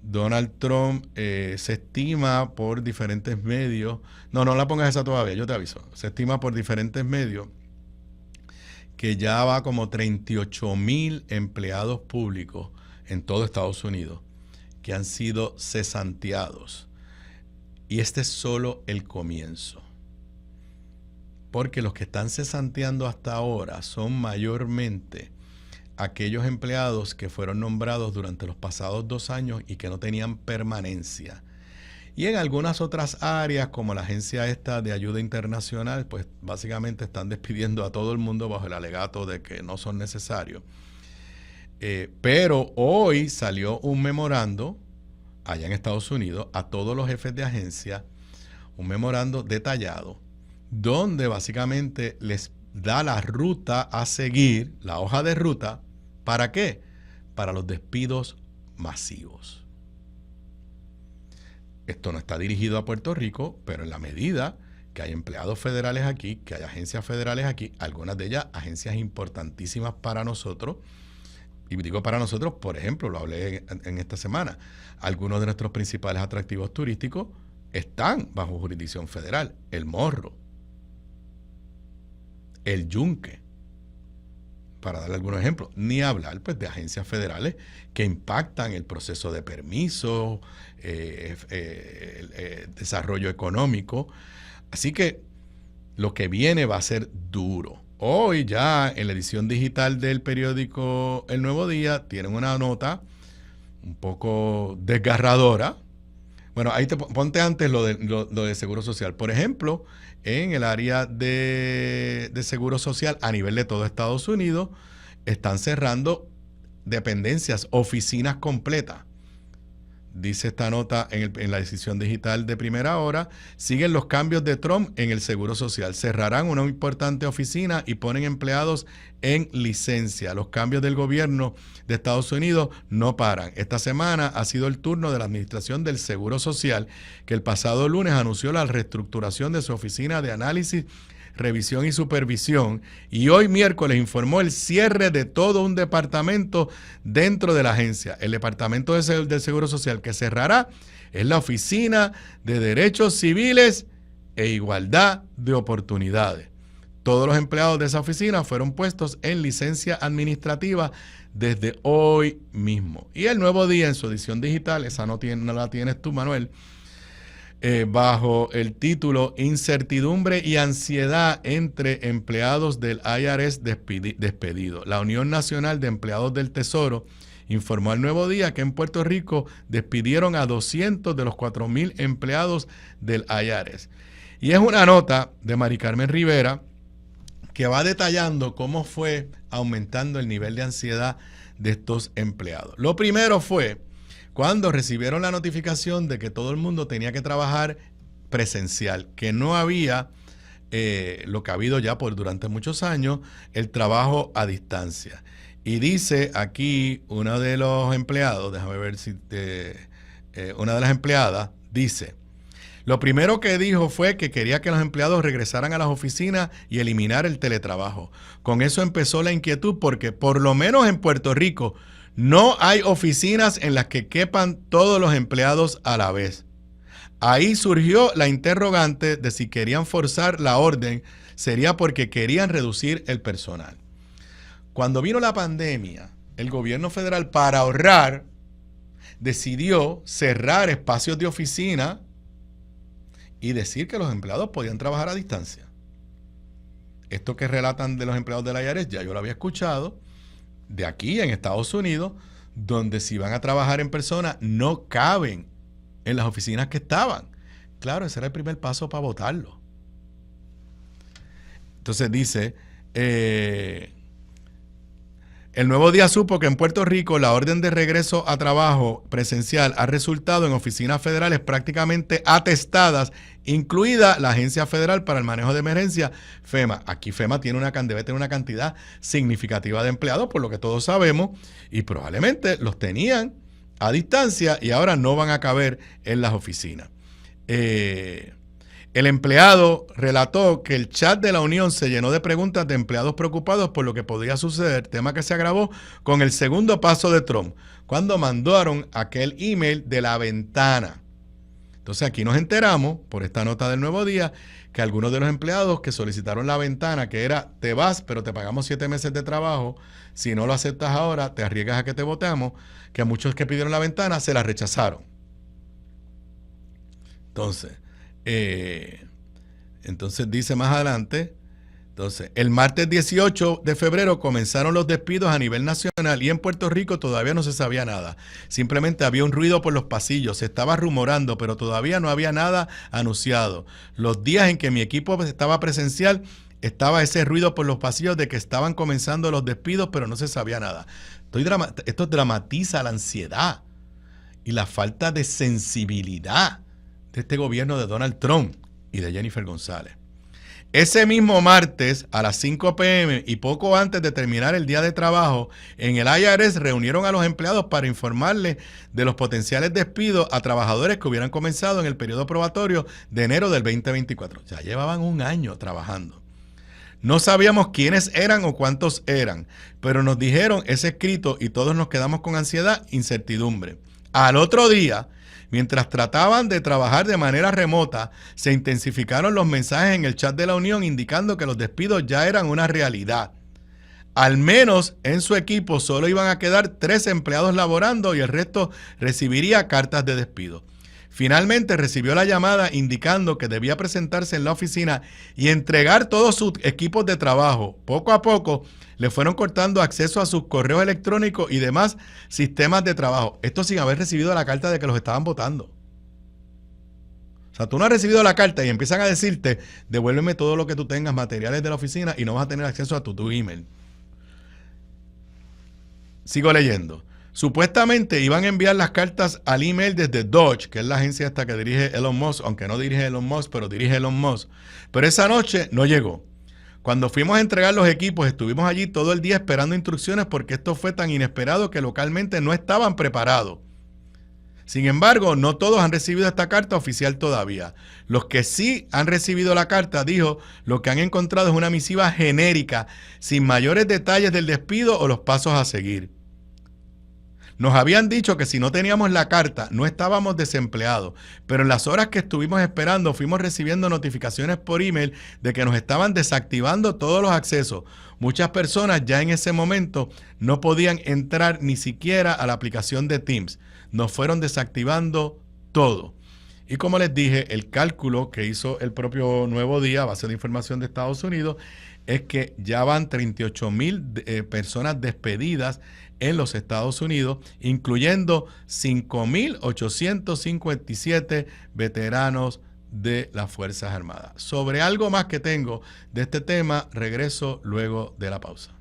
A: Donald Trump se estima por diferentes medios, no la pongas esa todavía, yo te aviso, se estima por diferentes medios que ya va como 38,000 empleados públicos en todo Estados Unidos que han sido cesanteados. Y este es solo el comienzo. Porque los que están cesanteando hasta ahora son mayormente aquellos empleados que fueron nombrados durante los pasados 2 años y que no tenían permanencia. Y en algunas otras áreas, como la agencia esta de ayuda internacional, pues básicamente están despidiendo a todo el mundo bajo el alegato de que no son necesarios. Pero hoy salió un memorando allá en Estados Unidos a todos los jefes de agencia, un memorando detallado, donde básicamente les da la ruta a seguir, la hoja de ruta. ¿Para qué? Para los despidos masivos. Esto no está dirigido a Puerto Rico, pero en la medida que hay empleados federales aquí, que hay agencias federales aquí, algunas de ellas agencias importantísimas para nosotros, y digo para nosotros, por ejemplo, lo hablé en esta semana, algunos de nuestros principales atractivos turísticos están bajo jurisdicción federal. El Morro, el Yunque, para darle algunos ejemplos. Ni hablar pues de agencias federales que impactan el proceso de permiso, desarrollo económico. Así que lo que viene va a ser duro. Hoy ya en la edición digital del periódico El Nuevo Día tienen una nota un poco desgarradora. Bueno, ahí ponte antes lo de Seguro Social. Por ejemplo, en el área de Seguro Social a nivel de todo Estados Unidos, están cerrando dependencias, oficinas completas. Dice esta nota en la decisión digital de Primera Hora, siguen los cambios de Trump en el Seguro Social. Cerrarán una importante oficina y ponen empleados en licencia. Los cambios del gobierno de Estados Unidos no paran. Esta semana ha sido el turno de la Administración del Seguro Social, que el pasado lunes anunció la reestructuración de su oficina de análisis, revisión y supervisión, y hoy miércoles informó el cierre de todo un departamento dentro de la agencia. El departamento del Seguro Social que cerrará es la Oficina de Derechos Civiles e Igualdad de Oportunidades. Todos los empleados de esa oficina fueron puestos en licencia administrativa desde hoy mismo. Y el Nuevo Día, en su edición digital, esa no la tienes tú, Manuel, bajo el título Incertidumbre y ansiedad entre empleados del IRS despedidos. La Unión Nacional de Empleados del Tesoro informó al Nuevo Día que en Puerto Rico despidieron a 200 de los 4,000 empleados del IRS. Y es una nota de Mari Carmen Rivera que va detallando cómo fue aumentando el nivel de ansiedad de estos empleados. Lo primero fue cuando recibieron la notificación de que todo el mundo tenía que trabajar presencial, que no había lo que ha habido ya durante muchos años, el trabajo a distancia. Y dice aquí uno de los empleados, déjame ver si una de las empleadas dice, lo primero que dijo fue que quería que los empleados regresaran a las oficinas y eliminar el teletrabajo. Con eso empezó la inquietud porque por lo menos en Puerto Rico no hay oficinas en las que quepan todos los empleados a la vez. Ahí surgió la interrogante de si querían forzar la orden, sería porque querían reducir el personal. Cuando vino la pandemia, el gobierno federal, para ahorrar, decidió cerrar espacios de oficina y decir que los empleados podían trabajar a distancia. Esto que relatan de los empleados de la IRS, ya yo lo había escuchado, de aquí en Estados Unidos, donde si van a trabajar en persona no caben en las oficinas que estaban. Claro, ese era el primer paso para votarlo. Entonces dice, el Nuevo Día supo que en Puerto Rico la orden de regreso a trabajo presencial ha resultado en oficinas federales prácticamente atestadas, incluida la Agencia Federal para el Manejo de Emergencia, FEMA. Aquí FEMA debe tener una cantidad significativa de empleados, por lo que todos sabemos, y probablemente los tenían a distancia y ahora no van a caber en las oficinas. El empleado relató que el chat de la Unión se llenó de preguntas de empleados preocupados por lo que podría suceder, tema que se agravó con el segundo paso de Trump, cuando mandaron aquel email de la ventana. Entonces aquí nos enteramos, por esta nota del Nuevo Día, que algunos de los empleados que solicitaron la ventana, que era te vas, pero te pagamos 7 meses de trabajo, si no lo aceptas ahora, te arriesgas a que te votemos, que a muchos que pidieron la ventana se la rechazaron. Entonces dice más adelante, el martes 18 de febrero comenzaron los despidos a nivel nacional y en Puerto Rico todavía no se sabía nada. Simplemente había un ruido por los pasillos, se estaba rumorando, pero todavía no había nada anunciado. Los días en que mi equipo estaba presencial, estaba ese ruido por los pasillos de que estaban comenzando los despidos, pero no se sabía nada. Esto dramatiza la ansiedad y la falta de sensibilidad de este gobierno de Donald Trump y de Jennifer González. Ese mismo martes a las 5 p.m. y poco antes de terminar el día de trabajo, en el IRS reunieron a los empleados para informarles de los potenciales despidos a trabajadores que hubieran comenzado en el periodo probatorio de enero del 2024. Ya llevaban un año trabajando. No sabíamos quiénes eran o cuántos eran, pero nos dijeron ese escrito y todos nos quedamos con ansiedad, incertidumbre. Al otro día, mientras trataban de trabajar de manera remota, se intensificaron los mensajes en el chat de la Unión indicando que los despidos ya eran una realidad. Al menos en su equipo solo iban a quedar 3 empleados laborando y el resto recibiría cartas de despido. Finalmente recibió la llamada indicando que debía presentarse en la oficina y entregar todos sus equipos de trabajo. Poco a poco le fueron cortando acceso a sus correos electrónicos y demás sistemas de trabajo. Esto sin haber recibido la carta de que los estaban votando. O sea, tú no has recibido la carta y empiezan a decirte, devuélveme todo lo que tú tengas, materiales de la oficina, y no vas a tener acceso a tu email. Sigo leyendo. Supuestamente iban a enviar las cartas al email desde Dodge, que es la agencia esta que dirige Elon Musk, aunque no dirige Elon Musk, pero dirige Elon Musk. Pero esa noche no llegó. Cuando fuimos a entregar los equipos, estuvimos allí todo el día esperando instrucciones porque esto fue tan inesperado que localmente no estaban preparados. Sin embargo, no todos han recibido esta carta oficial todavía. Los que sí han recibido la carta, dijo, lo que han encontrado es una misiva genérica, sin mayores detalles del despido o los pasos a seguir. Nos habían dicho que si no teníamos la carta, no estábamos desempleados, pero en las horas que estuvimos esperando, fuimos recibiendo notificaciones por email de que nos estaban desactivando todos los accesos. Muchas personas ya en ese momento no podían entrar ni siquiera a la aplicación de Teams. Nos fueron desactivando todo. Y como les dije, el cálculo que hizo el propio Nuevo Día, a base de información de Estados Unidos, es que ya van 38,000 personas despedidas en los Estados Unidos, incluyendo 5,857 veteranos de las Fuerzas Armadas. Sobre algo más que tengo de este tema, regreso luego de la pausa.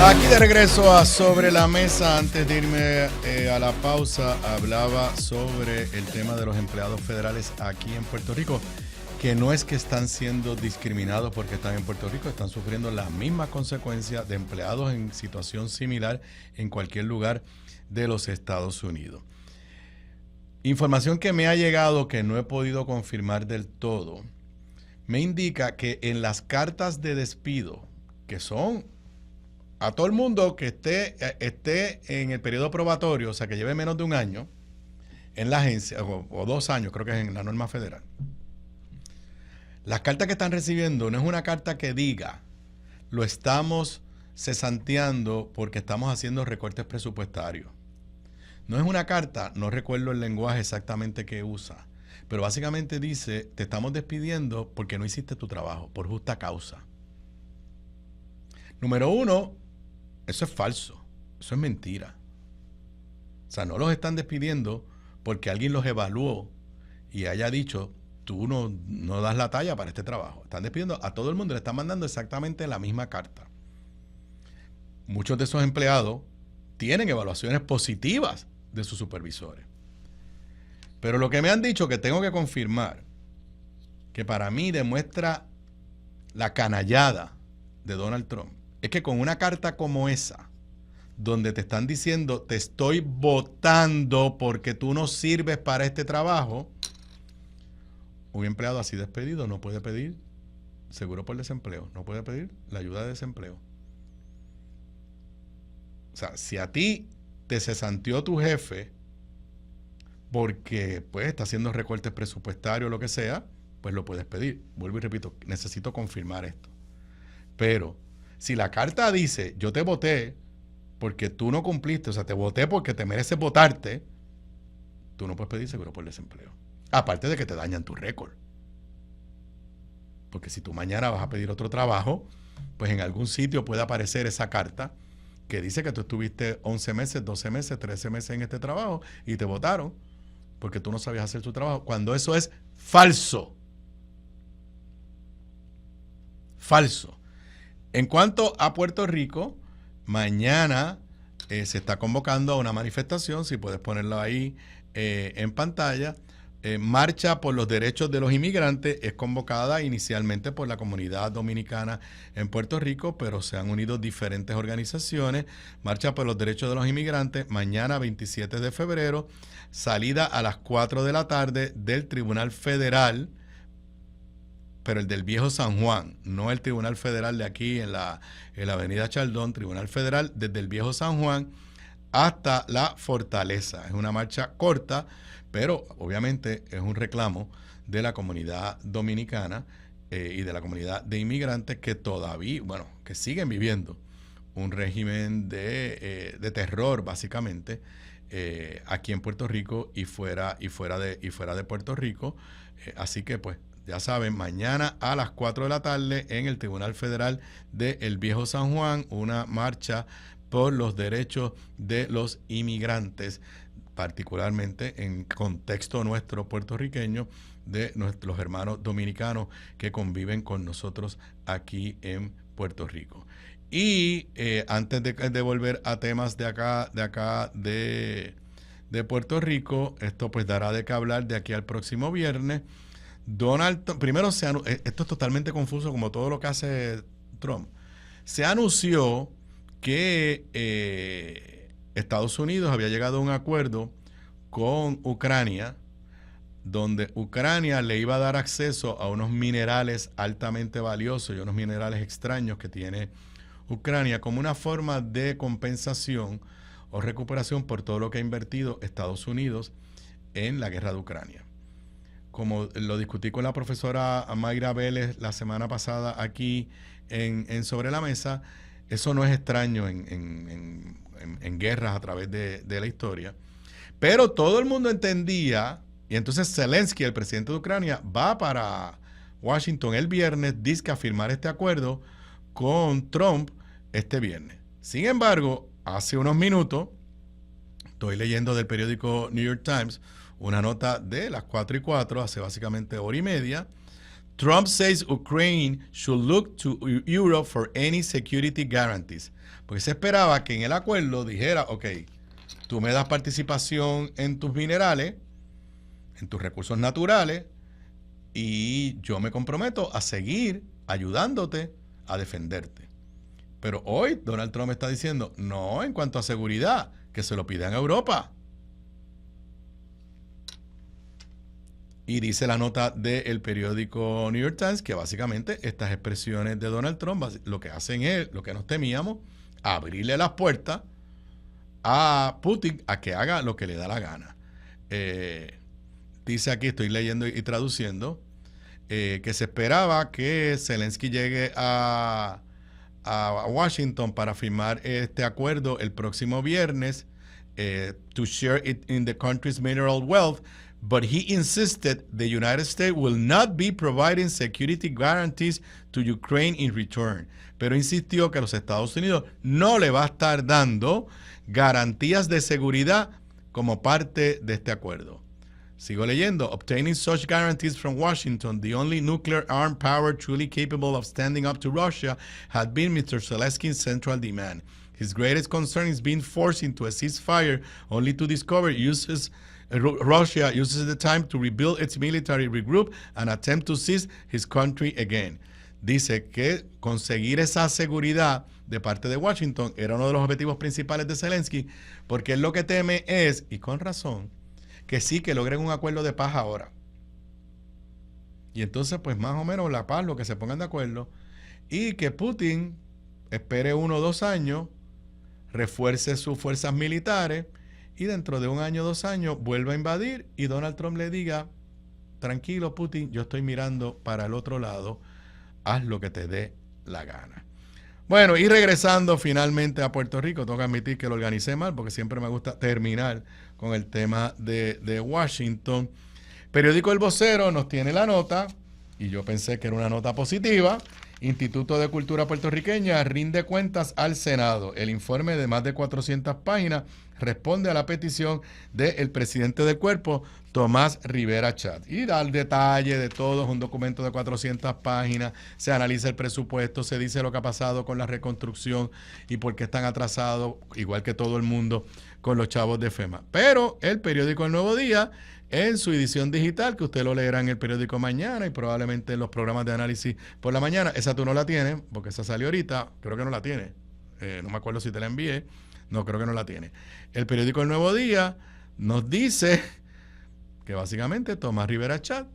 A: Aquí de regreso a Sobre la Mesa. Antes de irme a la pausa, hablaba sobre el tema de los empleados federales aquí en Puerto Rico, que no es que están siendo discriminados porque están en Puerto Rico, están sufriendo las mismas consecuencias de empleados en situación similar en cualquier lugar de los Estados Unidos. Información que me ha llegado que no he podido confirmar del todo, me indica que en las cartas de despido, que son a todo el mundo que esté en el periodo probatorio, o sea, que lleve menos de un año en la agencia, o 2 años, creo que es en la norma federal. Las cartas que están recibiendo no es una carta que diga, lo estamos cesanteando porque estamos haciendo recortes presupuestarios. No es una carta, no recuerdo el lenguaje exactamente que usa, pero básicamente dice, te estamos despidiendo porque no hiciste tu trabajo, por justa causa. Número 1, eso es falso, eso es mentira. O sea, no los están despidiendo porque alguien los evaluó y haya dicho, tú no das la talla para este trabajo. Están despidiendo a todo el mundo, le están mandando exactamente la misma carta. Muchos de esos empleados tienen evaluaciones positivas de sus supervisores. Pero lo que me han dicho que tengo que confirmar, que para mí demuestra la canallada de Donald Trump, es que con una carta como esa, donde te están diciendo, te estoy votando porque tú no sirves para este trabajo, un empleado así despedido no puede pedir seguro por desempleo, no puede pedir la ayuda de desempleo. O sea, si a ti te cesanteó tu jefe porque pues está haciendo recortes presupuestarios o lo que sea, pues lo puedes pedir. Vuelvo y repito, necesito confirmar esto. Pero si la carta dice, yo te voté porque tú no cumpliste, o sea, te voté porque te mereces votarte, tú no puedes pedir seguro por desempleo. Aparte de que te dañan tu récord. Porque si tú mañana vas a pedir otro trabajo, pues en algún sitio puede aparecer esa carta que dice que tú estuviste 11 meses, 12 meses, 13 meses en este trabajo y te votaron porque tú no sabías hacer tu trabajo, cuando eso es falso. Falso. En cuanto a Puerto Rico, mañana se está convocando a una manifestación, si puedes ponerlo ahí en pantalla. Marcha por los derechos de los inmigrantes es convocada inicialmente por la comunidad dominicana en Puerto Rico, pero se han unido diferentes organizaciones. Marcha por los derechos de los inmigrantes, mañana 27 de febrero, salida a las 4 de la tarde del Tribunal Federal, pero el del Viejo San Juan, no el Tribunal Federal de aquí en la avenida Chaldón, Tribunal Federal desde el Viejo San Juan hasta la Fortaleza. Es una marcha corta, pero obviamente es un reclamo de la comunidad dominicana y de la comunidad de inmigrantes que todavía, que siguen viviendo un régimen de terror básicamente aquí en Puerto Rico y fuera de Puerto Rico. Así que pues ya saben, mañana a las 4 de la tarde en el Tribunal Federal de El Viejo San Juan, una marcha por los derechos de los inmigrantes, particularmente en contexto nuestro puertorriqueño, de nuestros hermanos dominicanos que conviven con nosotros aquí en Puerto Rico. Y antes de volver a temas de acá de Puerto Rico, esto pues dará de qué hablar de aquí al próximo viernes. Primero, esto es totalmente confuso como todo lo que hace Trump. Se anunció que Estados Unidos había llegado a un acuerdo con Ucrania, donde Ucrania le iba a dar acceso a unos minerales altamente valiosos y unos minerales extraños que tiene Ucrania como una forma de compensación o recuperación por todo lo que ha invertido Estados Unidos en la guerra de Ucrania. Como lo discutí con la profesora Mayra Vélez la semana pasada aquí en Sobre la Mesa, eso no es extraño en guerras a través de la historia. Pero todo el mundo entendía, y entonces Zelensky, el presidente de Ucrania, va para Washington el viernes, dice a firmar este acuerdo con Trump este viernes. Sin embargo, hace unos minutos, estoy leyendo del periódico New York Times, una nota de las 4:04, hace básicamente hora y media. Trump says Ukraine should look to Europe for any security guarantees. Porque se esperaba que en el acuerdo dijera, ok, tú me das participación en tus minerales, en tus recursos naturales, y yo me comprometo a seguir ayudándote a defenderte. Pero hoy Donald Trump está diciendo, no, en cuanto a seguridad, que se lo pidan a Europa. Y dice la nota del periódico New York Times que básicamente estas expresiones de Donald Trump lo que hacen es, lo que nos temíamos, abrirle las puertas a Putin a que haga lo que le da la gana. Dice aquí, estoy leyendo y traduciendo, que se esperaba que Zelensky llegue a Washington para firmar este acuerdo el próximo viernes, to share it in the country's mineral wealth, but he insisted the United States will not be providing security guarantees to Ukraine in return. Pero insistió que los Estados Unidos no le va a estar dando garantías de seguridad como parte de este acuerdo. Sigo leyendo. Obtaining such guarantees from Washington, the only nuclear armed power truly capable of standing up to Russia, had been Mr. Zelensky's central demand. His greatest concern is being forced into a ceasefire only to discover Russia uses the time to rebuild its military, regroup, and attempt to seize his country again. Dice que conseguir esa seguridad de parte de Washington era uno de los objetivos principales de Zelensky, porque él lo que teme es, y con razón, que sí, que logren un acuerdo de paz ahora. Y entonces, pues más o menos la paz, lo que se pongan de acuerdo, y que Putin espere 1 o 2 años, refuerce sus fuerzas militares, y dentro de 1 año, 2 años, vuelva a invadir, y Donald Trump le diga, tranquilo Putin, yo estoy mirando para el otro lado, haz lo que te dé la gana. Bueno, y regresando finalmente a Puerto Rico, tengo que admitir que lo organicé mal, porque siempre me gusta terminar con el tema de Washington. Periódico El Vocero nos tiene la nota, y yo pensé que era una nota positiva. Instituto de Cultura Puertorriqueña rinde cuentas al Senado. El informe de más de 400 páginas responde a la petición del presidente del cuerpo, Tomás Rivera Chat. Y da el detalle de todo, es un documento de 400 páginas, se analiza el presupuesto, se dice lo que ha pasado con la reconstrucción y por qué están atrasados, igual que todo el mundo, con los chavos de FEMA. Pero el periódico El Nuevo Día, en su edición digital, que usted lo leerá en el periódico mañana y probablemente en los programas de análisis por la mañana, esa tú no la tienes, porque esa salió ahorita, creo que no la tiene, no me acuerdo si te la envié, no, creo que no la tiene. El periódico El Nuevo Día nos dice que básicamente Tomás Rivera Chat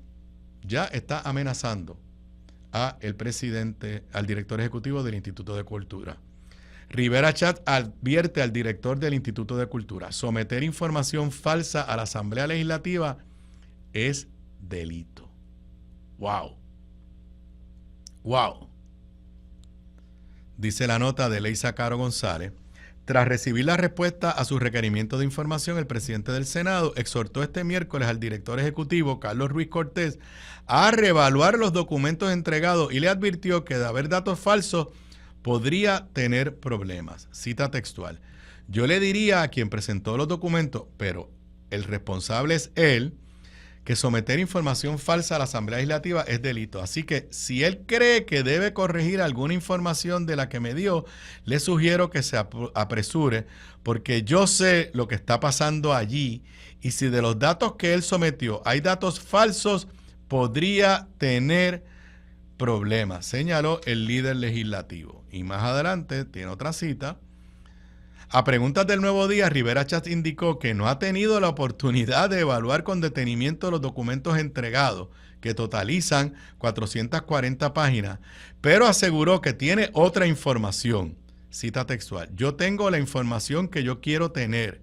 A: ya está amenazando a el presidente, al director ejecutivo del Instituto de Cultura. Rivera Chat advierte al director del Instituto de Cultura: someter información falsa a la Asamblea Legislativa es delito. ¡Wow! ¡Wow! Dice la nota de Leisa Caro González: tras recibir la respuesta a su requerimiento de información, el presidente del Senado exhortó este miércoles al director ejecutivo, Carlos Ruiz Cortés, a reevaluar los documentos entregados y le advirtió que de haber datos falsos podría tener problemas. Cita textual: yo le diría a quien presentó los documentos, pero el responsable es él, que someter información falsa a la Asamblea Legislativa es delito. Así que si él cree que debe corregir alguna información de la que me dio, le sugiero que se apresure, porque yo sé lo que está pasando allí y si de los datos que él sometió hay datos falsos, podría tener problemas, señaló el líder legislativo. Y más adelante tiene otra cita. A preguntas del Nuevo Día, Rivera Schatz indicó que no ha tenido la oportunidad de evaluar con detenimiento los documentos entregados, que totalizan 440 páginas, pero aseguró que tiene otra información. Cita textual: yo tengo la información que yo quiero tener.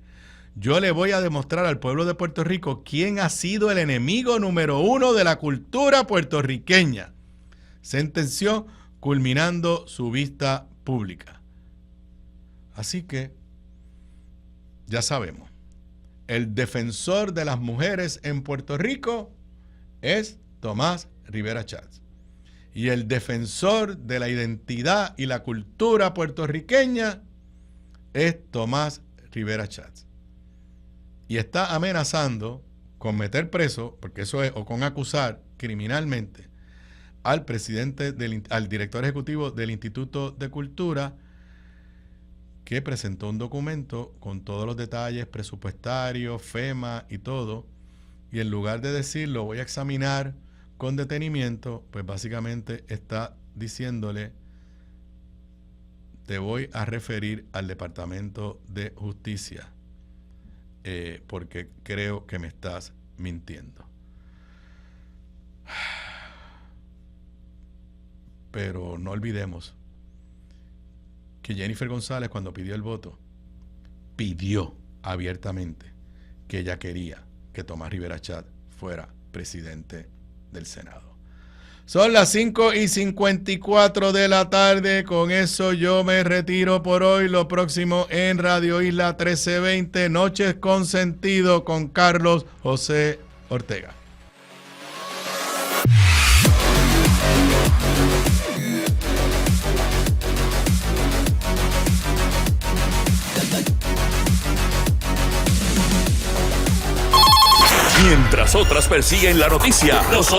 A: Yo le voy a demostrar al pueblo de Puerto Rico quién ha sido el enemigo número 1 de la cultura puertorriqueña, sentenció, culminando su vista pública. Así que, ya sabemos, el defensor de las mujeres en Puerto Rico es Tomás Rivera Schatz. Y el defensor de la identidad y la cultura puertorriqueña es Tomás Rivera Schatz. Y está amenazando con meter preso, porque eso es, o con acusar criminalmente al al director ejecutivo del Instituto de Cultura, que presentó un documento con todos los detalles presupuestarios, FEMA y todo, y en lugar de decir lo voy a examinar con detenimiento, pues básicamente está diciéndole te voy a referir al Departamento de Justicia, porque creo que me estás mintiendo. Pero no olvidemos que Jennifer González, cuando pidió el voto, pidió abiertamente que ella quería que Tomás Rivera Schatz fuera presidente del Senado. Son las 5:54 de la tarde. Con eso yo me retiro por hoy. Lo próximo en Radio Isla 1320, Noches con Sentido, con Carlos José Ortega.
B: Mientras otras persiguen la noticia, nosotros